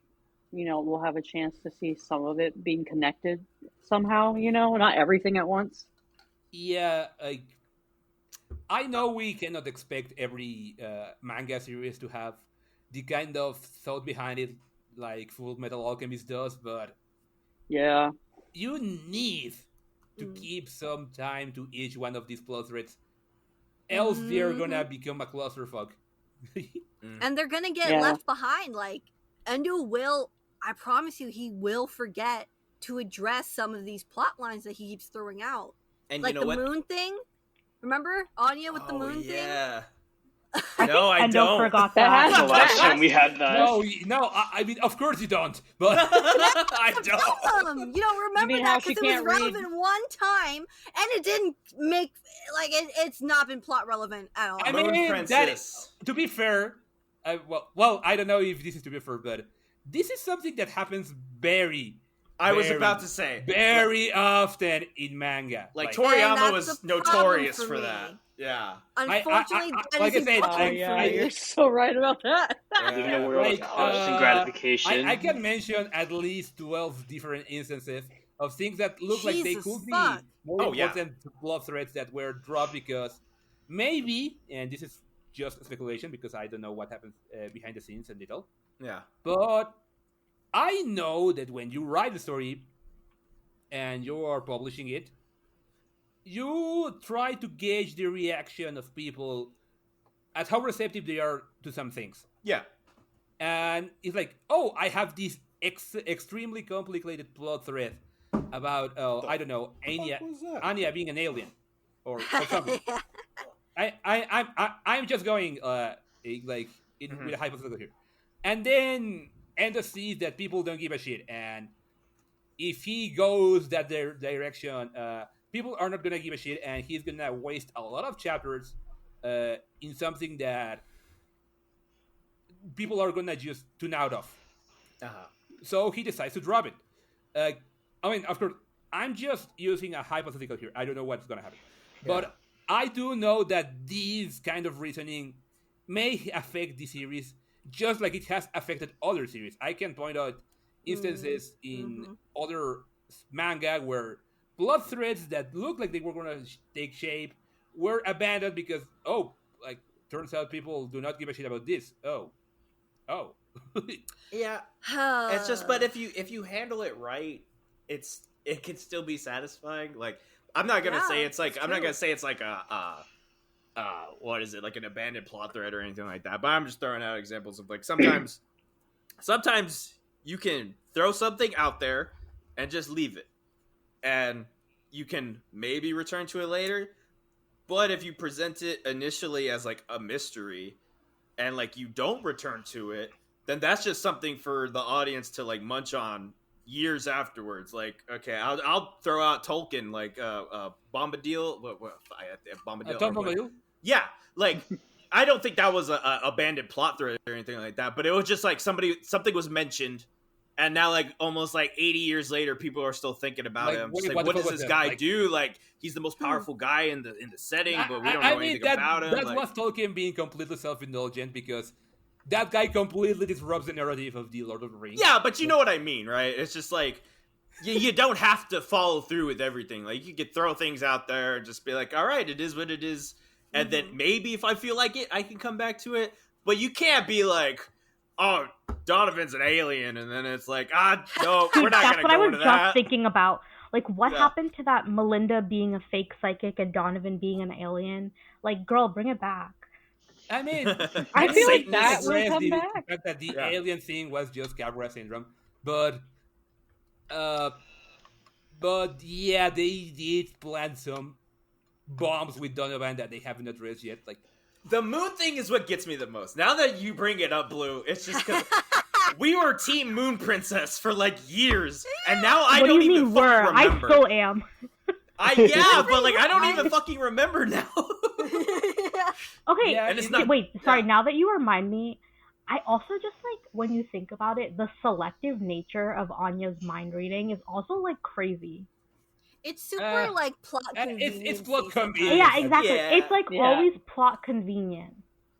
we'll have a chance to see some of it being connected somehow. Not everything at once. Yeah, I know we cannot expect every manga series to have the kind of thought behind it like Full Metal Alchemist does, but yeah, you need to keep some time to each one of these plot threads, else they're gonna become a clusterfuck. And they're gonna get left behind. Like, Endo I promise you, he will forget to address some of these plot lines that he keeps throwing out. And like you know the moon thing. Remember Anya with the moon yeah. I No, I think Endo don't. forgot That that. The last time we had that. No, I mean, of course you don't. But I don't. You know, remember mean how that she because it was can't read? relevant one time, and it didn't make like it's not been plot relevant at all. I Moon mean, Princess. to be fair, well, I don't know if this is to be fair, but this is something that happens I was about to say, very often in manga. like And Toriyama that's was the notorious problem for for that. me. Yeah. Unfortunately, that like I is said, Oh important yeah, for me. you're so right about that. Living in a world Like, of constant gratification. I can mention at least 12 different instances of things that look like they Jesus could be fuck. more Oh, yeah. important plot threads that were dropped because maybe, and this is just speculation because I don't know what happens behind the scenes a little, Yeah. but I know that when you write a story and you are publishing it, you try to gauge the reaction of people at how receptive they are to some things. Yeah. And it's like, oh, I have this extremely complicated plot thread about, I don't know, Anya being an alien or something. I'm just going with a hypothetical here, and then Endo sees that people don't give a shit, and if he goes that direction, people are not gonna give a shit, and he's gonna waste a lot of chapters in something that people are gonna just tune out of. Uh-huh. So he decides to drop it. I mean, of course, I'm just using a hypothetical here. I don't know what's gonna happen, but I do know that this kind of reasoning may affect the series, just like it has affected other series. I can point out instances in other manga where plot threads that look like they were gonna take shape were abandoned because turns out people do not give a shit about this. Oh. Yeah. It's just, but if you handle it right, it can still be satisfying. Like, I'm not gonna say it's like a what is it, like an abandoned plot thread or anything like that. But I'm just throwing out examples of like sometimes you can throw something out there and just leave it, and you can maybe return to it later. But if you present it initially as like a mystery, and like you don't return to it, then that's just something for the audience to like munch on years afterwards. Like, okay, I'll throw out Tolkien, like Bombadil, Bombadil, Tom Bombadil? Yeah, like I don't think that was a abandoned plot thread or anything like that, but it was just like something was mentioned, and now like almost like 80 years later, people are still thinking about Like, it. I'm wait, just what like, what the does fuck this was guy that? do? Like, he's the most powerful guy in the setting, but we don't know anything about him. That Like, was Tolkien being completely self-indulgent because that guy completely disrupts the narrative of the Lord of the Rings. yeah, but you know what I mean, right? It's just like you don't have to follow through with everything. Like, you could throw things out there and just be like, all right, it is what it is. And then maybe if I feel like it, I can come back to it. But you can't be like, oh, Donovan's an alien, and then it's like, no, we're not That's going to what I go was into just that. thinking about. Like, what Yeah. happened to that Melinda being a fake psychic and Donovan being an alien? Like, girl, bring it back. I mean, I feel like Satan that is- will addressed come the back. fact that the Yeah. alien thing was just Cabra syndrome, but yeah, they did plant some bombs with Donovan that they haven't addressed yet. Like, The moon thing is what gets me the most. Now that you bring it up, Blue, it's just because we were Team Moon Princess for like years, and now I what do don't you even mean fucking were? remember. I still am. Yeah, but like I don't even fucking remember now. Okay, Yeah, and it's not. wait, sorry, yeah. now that you remind me, I also just, like, when you think about it, the selective nature of Anya's mind reading is also, like, crazy. It's super like plot it's convenient. plot convenient. Yeah, exactly. Yeah. It's, like, Yeah. always plot convenient.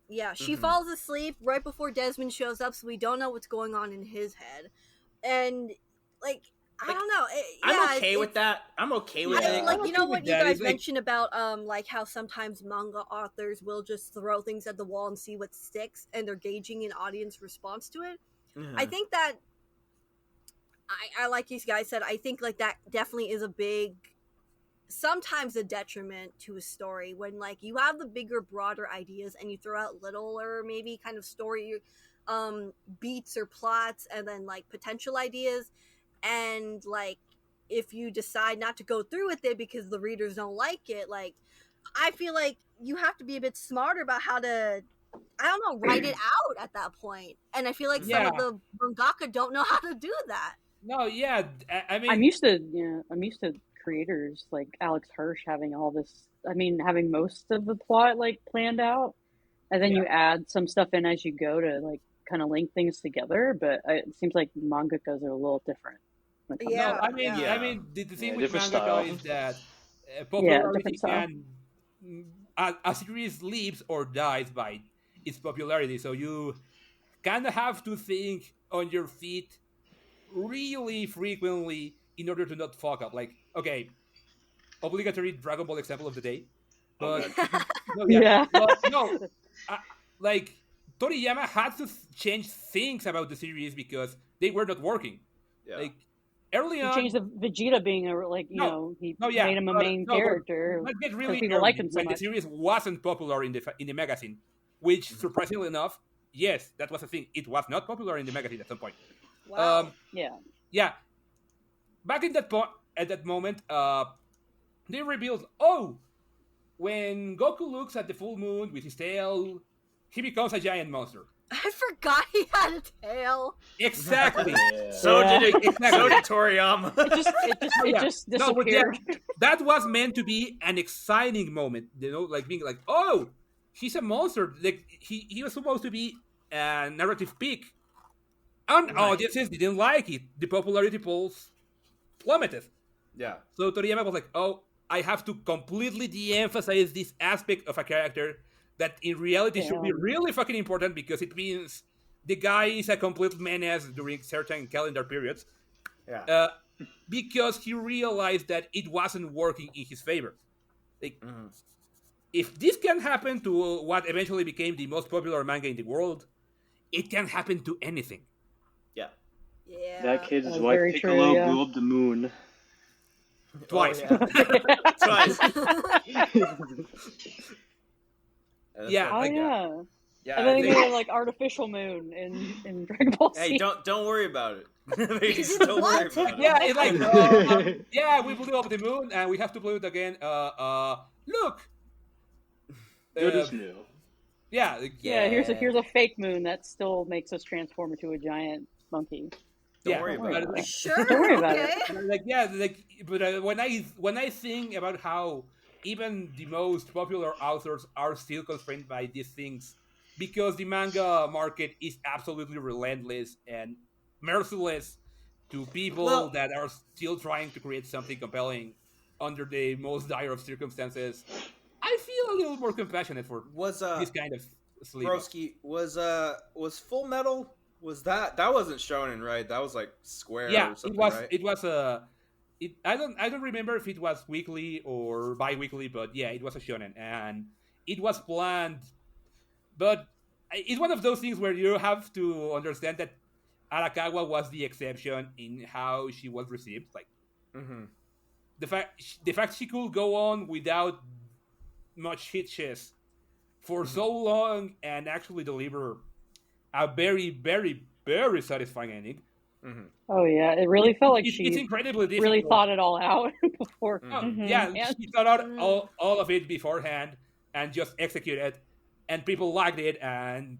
Yeah, she Mhm. falls asleep right before Desmond shows up, so we don't know what's going on in his head. And like, I don't know. I'm okay with that. I'm okay with Yeah. it. Like, I'm you know okay what with you that. guys It's like- mentioned about like how sometimes manga authors will just throw things at the wall and see what sticks, and they're gauging an audience response to it. Mhm. I think that I like you guys said, I think like that definitely is a big, sometimes a detriment to a story when like you have the bigger, broader ideas and you throw out littler maybe kind of story beats or plots and then like potential ideas, and like if you decide not to go through with it because the readers don't like it, like I feel like you have to be a bit smarter about how to, I don't know, write it out at that point. And I feel like some of Yeah. the mangaka don't know how to do that. No, yeah. I mean, I'm used to creators like Alex Hirsch having all this. I mean, having most of the plot like planned out, and then Yeah. you add some stuff in as you go to like kind of link things together. But it seems like mangakas are a little different. When it comes Yeah. no, I mean, Yeah. I mean, the thing Yeah, with different mangaka style. is that Yeah, different popularity style. can a series lives or dies by its popularity. So you kind of have to think on your feet really frequently in order to not fuck up. Like, okay, obligatory Dragon Ball example of the day, Oh but god. no, yeah, Yeah. but no, uh, like Toriyama had to change things about the series because they were not working. Yeah. Like early He on, changed the Vegeta being a like no, he no, yeah, made him a but main no, but character let's get because really people liked early him so when the much. series wasn't popular in the magazine, which surprisingly enough, yes, that was a thing. It was not popular in the magazine at some point. Wow. Yeah. Yeah, back in that point, at that moment, they revealed, oh, when Goku looks at the full moon with his tail, he becomes a giant monster. I forgot he had a tail. Exactly. Yeah. So Yeah. did it. Exactly. So did Toriyama. It just No, but yeah, disappeared. that was meant to be an exciting moment, like being like, oh, he's a monster. Like he was supposed to be a narrative peak, and Right. audiences didn't like it. The popularity polls plummeted. Yeah. So Toriyama was like, oh, I have to completely de-emphasize this aspect of a character that in reality should be Damn. really fucking important because it means the guy is a complete menace during certain calendar periods. Yeah. Because he realized that it wasn't working in his favor. Like, if this can happen to what eventually became the most popular manga in the world, it can happen to anything. Yeah. Yeah. That kid's That's wife very Piccolo true, yeah. blew up the moon. Twice. Oh, yeah. Twice. Yeah, Oh like, yeah. Yeah. And then they they- made like artificial moon in Dragon Ball Z. Hey, don't worry about it. Because Just don't worry what? about it. yeah, it's like, yeah, we blew up the moon and we have to blow it again. Look. Good as new. Yeah, like, Yeah, here's a fake moon that still makes us transform into a giant monkey. Don't yeah, worry Don't about worry it. about Sure. Don't worry about okay. it. like yeah, like but when I think about how even the most popular authors are still constrained by these things because the manga market is absolutely relentless and merciless to people Well- that are still trying to create something compelling under the most dire of circumstances. I feel a little more compassionate for Was this kind of sleep. Broski was Full Metal? Was that wasn't shonen, right? That was like Square Yeah, or something, it was. right? It was I don't remember if it was weekly or bi-weekly, but yeah, it was a shonen, and it was planned. But it's one of those things where you have to understand that Arakawa was the exception in how she was received. Like Mm-hmm. the fact she could go on without much hitches for so long and actually deliver a very, very, very satisfying ending. Mm-hmm. Oh yeah, it really felt like It's she incredibly difficult. really thought it all out before. Oh, Mm-hmm. yeah, Yeah. she thought out all of it beforehand and just executed, and people liked it, and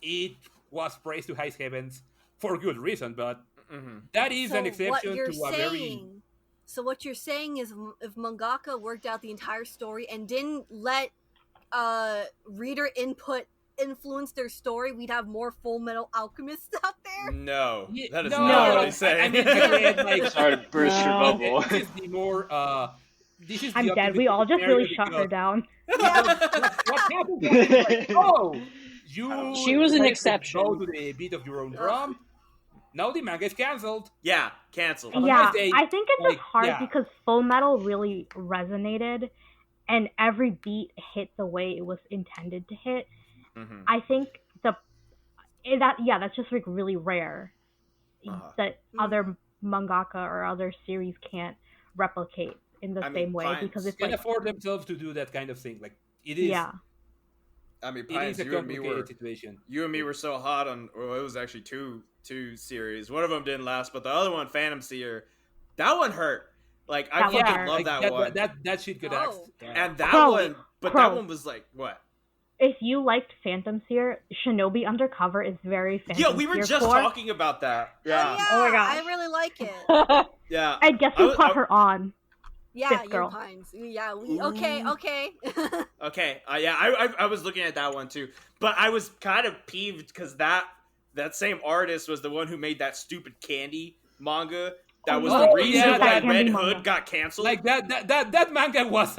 it was praised to high heavens for good reason. But Mm-hmm. that is an what exception you're to a very So what you're saying is, if mangaka worked out the entire story and didn't let reader input influence their story, we'd have more Full Metal Alchemists out there. No, Yeah, that is no, not what I- he's saying. I mean, again, like, Sorry to burst your No. bubble. this is the more this is I'm the dead. We optimistic all just scenario really shut her because- down. what happened was, like, oh, you She was an decided to exception. go to the beat of your own drum. Now the manga is cancelled. Yeah, canceled. Have a Yeah, nice day. I think it's Like, just hard yeah. because Full Metal really resonated, and every beat hit the way it was intended to hit. Mm-hmm. I think that's just like really rare that other mangaka or other series can't replicate in the I mean, same way Pines because it's Can like afford themselves to do that kind of thing. Like it is. yeah. I mean, It Pines, is a you and me complicated were situation. so hot on. Well, it was actually two series. One of them didn't last, but the other one, Phantom Seer, that one hurt. Like I That was fucking her. love like that one. that shit could act. Oh. And that Crow, one, but Crow. that one was like what? If you liked Phantom Seer, Shinobi Undercover is very Phantom Yeah, we were Seer just core. talking about that. Oh, yeah, Oh my gosh. I really like it. Yeah. And guess who put her on? Yeah, This girl. Pines. Yeah, okay. Okay. Yeah, I was looking at that one too, but I was kind of peeved because that same artist was the one who made that stupid candy manga. That was the reason yeah, why that Red candy Hood manga. got canceled. Like that manga was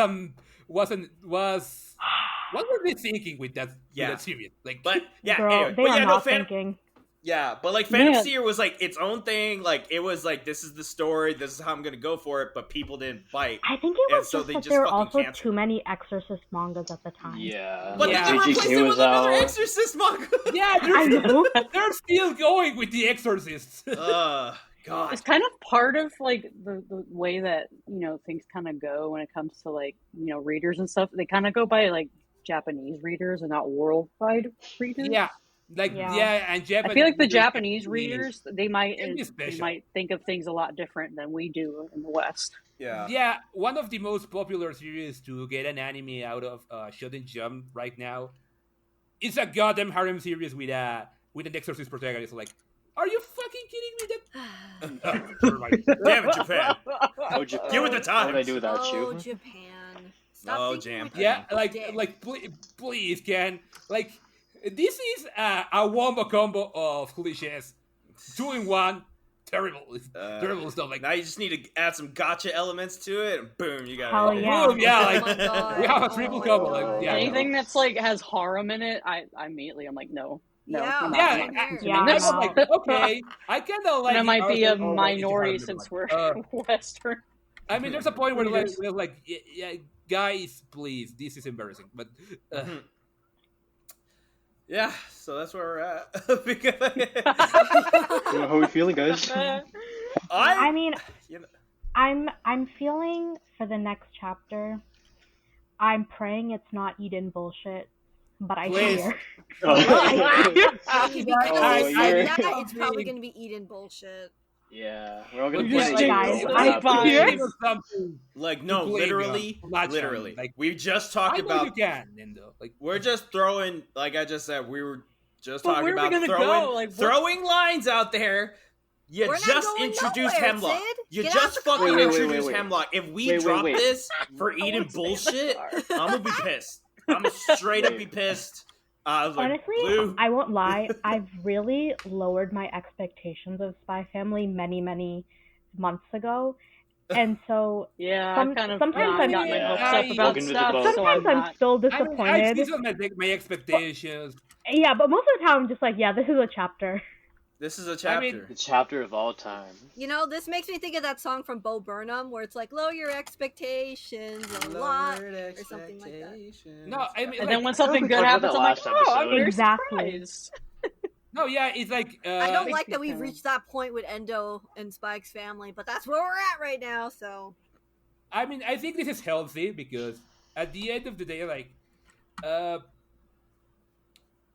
what were they thinking with that Yeah. with that series? Like, But yeah, Girl, anyway. they But are yeah, not Phantom, thinking. yeah, but like Phantom Man. Seer was like its own thing. Like it was like this is the story, this is how I'm gonna go for it. But people didn't bite. I think it And was so just they that just there were fucking also canceled too many Exorcist mangas at the time. Yeah. But Yeah. then they replaced GGK it was with another out. Exorcist manga. yeah, I know. they're still going with the Exorcist. God. It's kind of part of like the way that things kind of go when it comes to like readers and stuff. They kind of go by like Japanese readers and not worldwide readers. yeah, like Yeah. and Japanese. I feel like the readers Japanese can be- readers they might can be special. think of things a lot different than we do in the West. Yeah. Yeah, one of the most popular series to get an anime out of Shonen Jump right now. It's a goddamn harem series with an Exorcist protagonist. Like, are you fucking kidding me? Never mind. Damn it, Japan. Oh, Japan. Get with the times. What would I do without Oh, you? Japan. Stop Oh, thinking Jam. with Yeah, your dick. like please, Ken. Like, this is a wombo combo of cliches. 2 in 1. Terrible stuff. Like, Now you just need to add some gotcha elements to it, and boom, you got Hell it. yeah. boom, yeah, Oh like my God. we have a Oh triple my combo. God. Like, yeah, Anything that's like has harem in it, I immediately I'm like no. Yeah. I'm not yeah, Same here. consuming Yeah, and this. I'm like, okay, I kind of like. And I might the be a art of- minority never since mind. we're Western. I mean, there's a point where Readers. we're like, yeah, guys, please, this is embarrassing. But Yeah, so that's where we're at. Because How are we feeling, guys? I mean, you know, I'm feeling for the next chapter. I'm praying it's not Eden bullshit, but I Please. fear. Because you're- it's probably gonna be Eden bullshit. Yeah, we're all gonna But play just, the like, guys, game. I fear- Give us something like to no, blame literally, on. Not literally. Like, We just talked I know you about. can, Nendo. Like, We're just throwing, like I just said, we were just But talking where are we about gonna go? Like, what- throwing lines out there. You We're not just going introduced nowhere, Hemlock. Sid. You Get just out the fucking car. introduced Wait. Hemlock. If we Wait, drop wait. this for I eating would stay in the bullshit, car. I'm gonna be pissed. I'm gonna straight up be pissed. Like, Honestly, Blue. I won't lie. I've really lowered my expectations of Spy Family many months ago, and so Yeah, Some- I've kind of sometimes not I'm- gotten my hopes I- up about Broken stuff, with the so sometimes I'm I'm not. still I mean, disappointed. these are my expectations. Yeah, but most of the time I'm just like, yeah, this is a chapter. This is a chapter. mean, The chapter of all time. You know, this makes me think of that song from Bo Burnham where it's like, lower your expectations a lot. or something like that. No, I mean, And like, then when I something think good we talked happens, about I'm like, that last oh, I'm episode. very Exactly. surprised. no, yeah, it's like I don't like makes that me we've feel- reached that point with Endo and Spike's family, but that's where we're at right now, so. I mean, I think this is healthy because at the end of the day, like,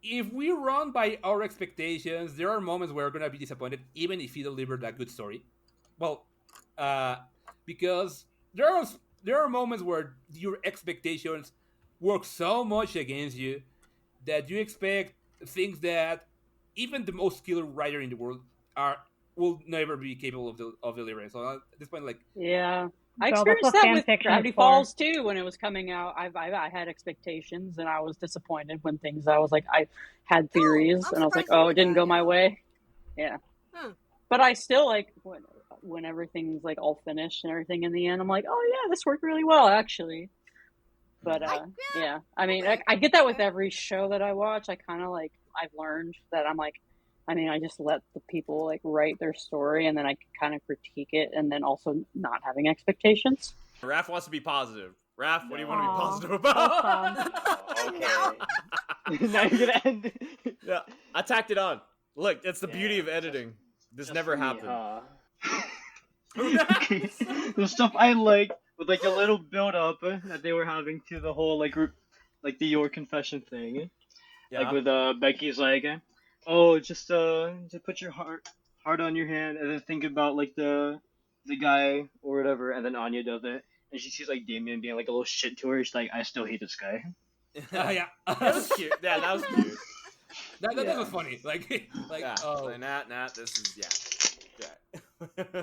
if we run by our expectations, there are moments where we're gonna be disappointed, even if you delivered a good story. Well, because there are moments where your expectations work so much against you that you expect things that even the most skilled writer in the world will never be capable of delivering. So at this point, like, Yeah. I Girl, that's experienced what that fan with fiction Gravity is for. Falls too when it was coming out. I had expectations and I was disappointed when things I was like I had theories I'm and I was like, surprised you oh, it did didn't that, go my yeah. way. Yeah. Hmm. But I still like when everything's like all finished and everything in the end. I'm like, oh yeah, this worked really well actually. But yeah, I mean, okay. I get that with every show that I watch. I kind of like I've learned that I'm like. I mean, I just let the people like write their story, and then I kind of critique it, and then also not having expectations. Raph wants to be positive. Raph, what do you want to be Aw, positive about? awesome. Okay. Now you're gonna end. Yeah, I tacked it on. Look, it's the beauty of editing. This Just never me, happened. The stuff I like with like a little build up that they were having to the whole like like the your confession thing. Yeah. Like with Becky's like, oh, just put your heart on your hand and then think about like the the guy or whatever, and then Anya does it, and she sees like Damien being like a little shit to her. She's like, I still hate this guy. Yeah. That was cute. Yeah, that was cute. That was funny. Like, Yeah, oh, like, this is yeah.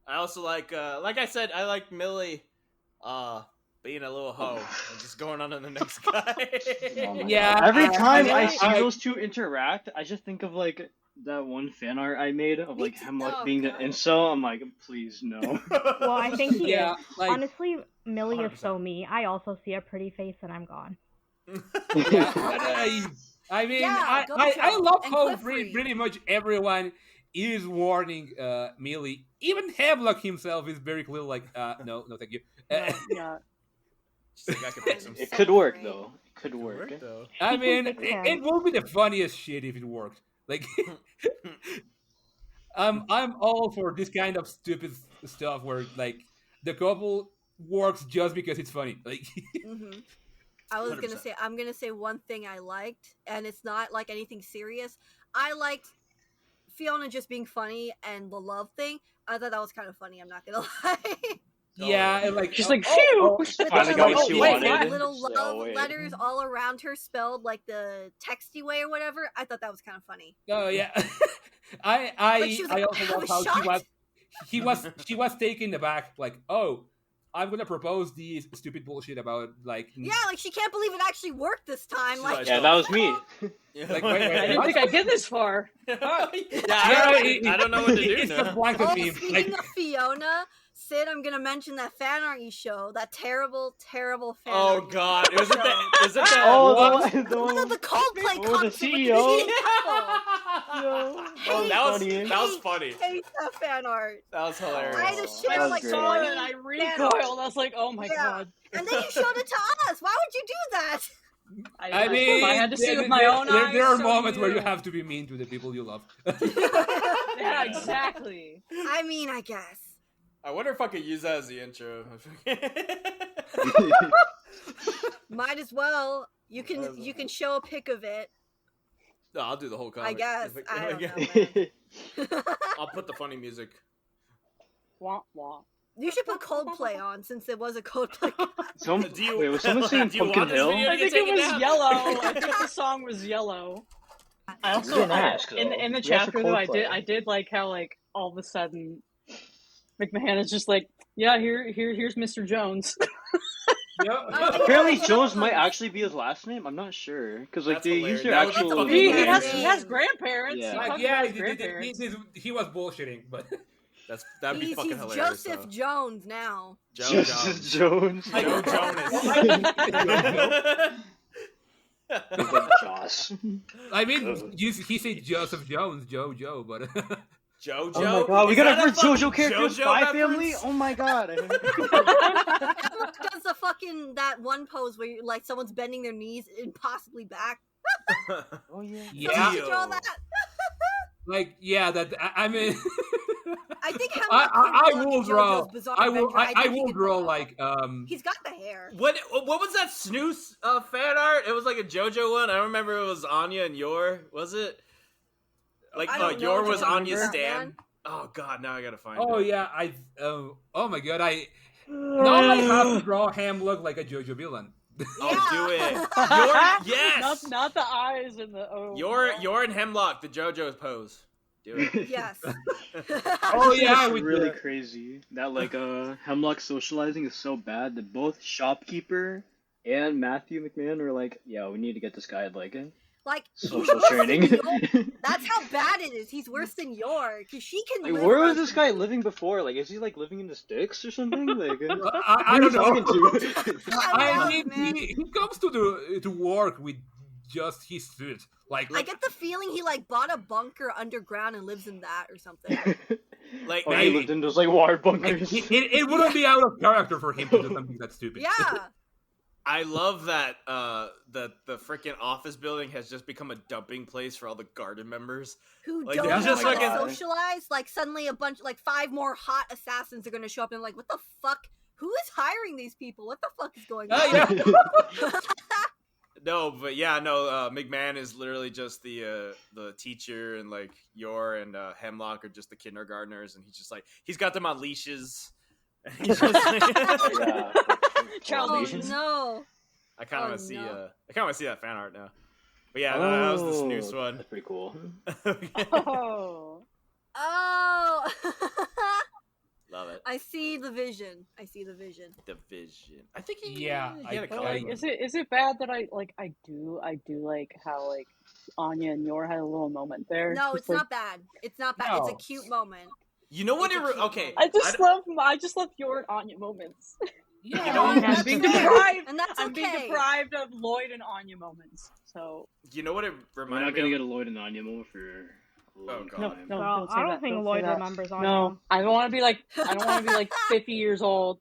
I also like I said, I like Millie, being a little hoe and just going on to the next guy. Oh my Yeah, God. Every time I- I see I- those two interact, I just think of like that one fan art I made of Me like too. Hemlock Oh, being God. the incel. I'm like, please no. Well, I think he yeah, is. like, Honestly, Millie is 100%. so me. I also see a pretty face and I'm gone. yeah, but I mean, Yeah, I Gojo love and how Cliffrey. pretty much everyone is warning Millie. Even Hemlock himself is very clear, like, no, thank you. Yeah. She's like, I could pick some. It So could work great. though. It could work. though. I He can mean, fix him. it will be the funniest shit if it worked. Like, I'm all for this kind of stupid stuff where like the couple works just because it's funny. Like, Mm-hmm. I was 100%. gonna say, I'm gonna say one thing I liked, and it's not like anything serious. I liked Fiona just being funny and the love thing. I thought that was kind of funny. I'm not gonna lie. yeah, and like She's like, oh, phew! With Finally the got little, what she with wanted. the little She's like, love oh, wait. letters all around her, spelled like the texty way or whatever. I thought that was kind of funny. oh yeah. Like, she was like, I also "I have love a how shot." she was taken aback, like, oh, I'm gonna propose these stupid bullshit about like Yeah, like she can't believe it actually worked this time. She's Like, like, Yeah, that was me. Like, wait, I didn't think I'd get this far. I don't know what to do it's now. just blank oh, of me. speaking Like, of Fiona, Sid, I'm gonna mention that fan art you show. That terrible, terrible fan Oh art. God! Is it that? Oh, What? the One of the Coldplay Oh, the concert with the CEO? eating couple. No. Oh, that was funny. funny. Hate that fan art. That was I had hilarious. to That share was like great. 20 and I fan art. recoiled. I was like, oh my Yeah. god. And then you showed it to us. Why would you do that? I mean, I had to see there- with my there- own there, eyes. There are so moments where you you. have to be mean to the people you love. Yeah, exactly. I mean, I guess. I wonder if I could use that as the intro. Might as well. You can show a pic of it. No, I'll do the whole comic. I guess. If I don't can. know, man. I'll put the funny music. Wah, wah. You should put Coldplay on since it was a Coldplay. Do you- Wait, was someone saying do you want Pumpkin this Hill? video? I think take it it was down. yellow. I think the song was yellow. I also didn't ask, though. in the We asked chapter for though Coldplay. I did like how like all of a sudden McMahon is just like, yeah, here's Mr. Jones. Apparently, Jones might actually be his last name. I'm not sure because like That's they hilarious. use their That was actual. fucking he hilarious. has grandparents. Yeah. He Like, talks yeah, about his grandparents. he was bullshitting, but That'd be he's fucking hilarious. Joseph though. Jones now. Joe Just Jones. Jones. Joe Jonas. Joss. I mean, he said Joseph Jones, Joe, but Jojo. Oh my god, we Is got that a a first JoJo fucking character in JoJo Spy reference? Family? Oh my god. Emma does the fucking that one pose where you, like someone's bending their knees impossibly back. Oh yeah. yeah, Did you draw that? like yeah, that I mean, I think Hemlock I could will look draw. JoJo's Bizarre I will. Adventure. I think he will could draw pull it like off. He's got the hair. What was that Snooze fan art? It was like a JoJo one. I remember it was Anya and Yor. Was it? Like I don't know, Yor I was don't Anya's remember. stand. Oh god, now I gotta find Oh it. yeah, oh my god, now I have to draw Hemlock like a JoJo villain. Oh, do it. Yeah. Yes. Not the eyes and the Yor and Hemlock, the JoJo pose. Do it. Yes. Oh yeah, It's with really the- crazy that like Hemlock socializing is so bad that both Shopkeeper and Matthew McMahon are like, yeah, we need to get this guy like Like social he's worse training. than Yor. That's how bad it is. He's worse than Yor because she can. Like, live where was on- this guy living before? Like, is he like living in the sticks or something? Like, I don't know. talking to? I I know, mean, man. he comes to work with just his suit. Like, I get the feeling he like bought a bunker underground and lives in that or something. Like, Oh, he Maybe. lived in those like water like, bunkers. it wouldn't be out of character for him to do something that stupid. Yeah. I love that the freaking office building has just become a dumping place for all the garden members. Who Like, don't they're know just how to fucking- socialize? Like suddenly a bunch, like 5 more hot assassins are gonna show up and like, what the fuck? Who is hiring these people? What the fuck is going on? Oh yeah. No, but yeah, no. McMahon is literally just the teacher, and like Yor and Hemlock are just the kindergartners, and he's just like he's got them on leashes. And he's just like, Yeah. Child Oh leashes. no! I kind of Oh, want to see. no. I kind of want to see that fan art now. But yeah, that was the snooze one. That's pretty cool. Oh. Oh! Love it. I see the vision. I see the vision. Division. I think he Yeah, he had a I- But color. like, is it bad that I do like how like Anya and Yor had a little moment there? No, Just, it's like, not bad. It's not bad. It's a No. cute moment. You know what? It's a cute Okay. moment. I just love Yor and Anya moments. Yeah, You know, I'm that's being fair. deprived. And that's I'm being okay. deprived of Lloyd and Anya moments. So You know what it We're reminded not gonna me get of? a Lloyd and Anya moment for a long God. time. no, Girl, don't say I don't that. think Don't say Lloyd that. remembers Anya. No, I don't want to be like 50 years old.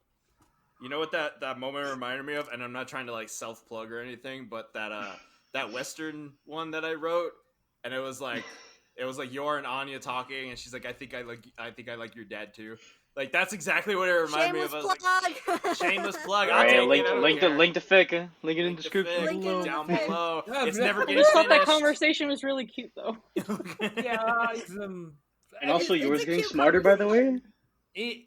You know what that moment reminded me of? And I'm not trying to like self plug or anything, but that Western one that I wrote, and it was like Yor and Anya talking, and she's like, I think I like your dad too. Like that's exactly what it reminded me of. Shameless I was like, plug. shameless plug. All I'll right, take link, it. I don't link, care. link the fic. Link it in Link the the description fic Link it below. in the down fic. below. Yeah, It's but- never I getting just thought that finished. conversation was really cute though. yeah, it's And also, It's yours a getting cute smarter, by the way. it's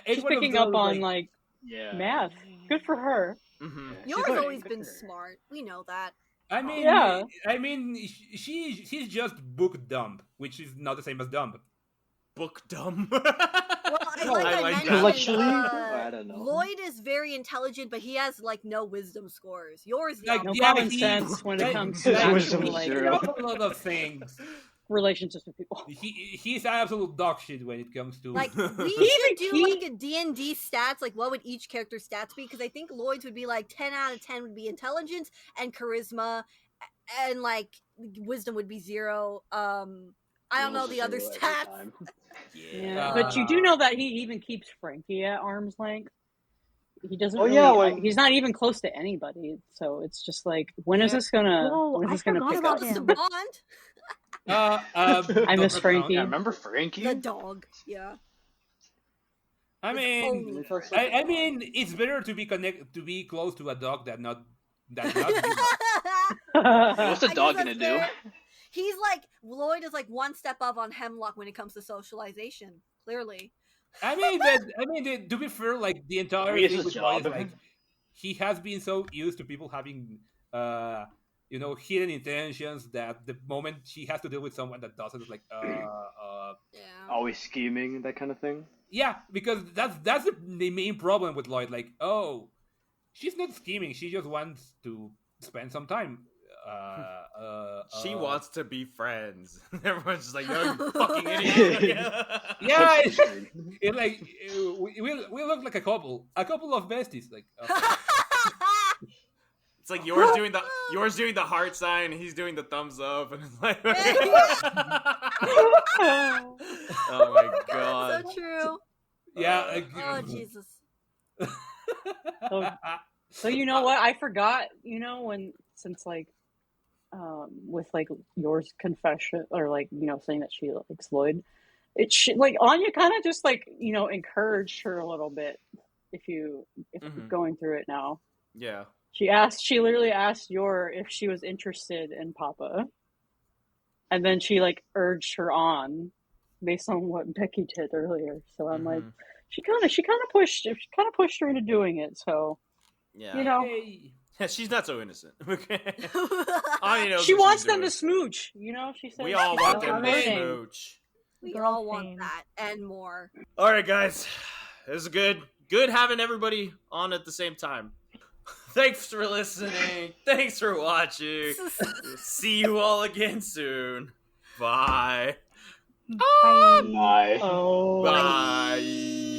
She's one of picking up those, on like Yeah. math. Good for her. Mhm. She's Yours learning, always good been for her. smart. We know that. I mean, Yeah. she's just book dumb, which is not the same as dumb. Book dumb. Well, like I like mentioned, that. Intellectually? I don't know. Lloyd is very intelligent, but he has like no wisdom scores. Yours, Like, no. No yeah, common he- sense when it like, comes to like, Wisdom actually is like zero. a lot of things. relationships with people. He's absolute dog shit when it comes to Like we Even should do he- like a D&D stats. Like what would each character's stats be? Because I think Lloyd's would be like 10 out of 10 would be intelligence and charisma, and like wisdom would be 0. I don't know Rules the are other zero every stats. time. Yeah, but you do know that he even keeps Frankie at arm's length. He doesn't. Oh, really, yeah, when- he's not even close to anybody. So it's just like, when is this gonna? Whoa, when is I this gonna forgot pick about up? What's the him. bond? I miss Dr. Frankie. Yeah, remember Frankie? The dog. Yeah. I His mean, only Frankie. friend. I mean, it's better to be close to a dog than not. Hey, what's the I dog guess gonna that's do? fair. He's like Lloyd is like one step up on Hemlock when it comes to socialization. Clearly. I mean, to be fair, like the entire I mean, it's thing his with Lloyd is job. like he has been so used to people having, hidden intentions that the moment she has to deal with someone that doesn't, it's like, Yeah. Always scheming, that kind of thing. yeah, because that's the main problem with Lloyd. Like, oh, she's not scheming; she just wants to spend some time. She wants to be friends. Everyone's just like, "No, you fucking idiot!" Yeah, we look like a couple of besties. Like, It's like yours doing the heart sign, he's doing the thumbs up, and it's like, oh my god. So true. yeah. Like, Oh Jesus. So you know what? I forgot. Since like, with like yours confession or like saying that she likes Lloyd, like Anya kind of just like encouraged her a little bit. If Mhm. going through it now, Yeah. she literally asked Yor if she was interested in Papa, and then she like urged her on based on what Becky did earlier. So I'm like, Mhm. she kind of pushed her into doing it. So Yeah. hey. Yeah, she's not so innocent. Okay. Anya knows she what wants she's them doing. to smooch. She said We all she want does them to everything. smooch. We Girl, all want same. that and more. All right, guys. This is good. Good having everybody on at the same time. Thanks for listening. Thanks for watching. See you all again soon. Bye. Bye. Bye. Oh. Bye.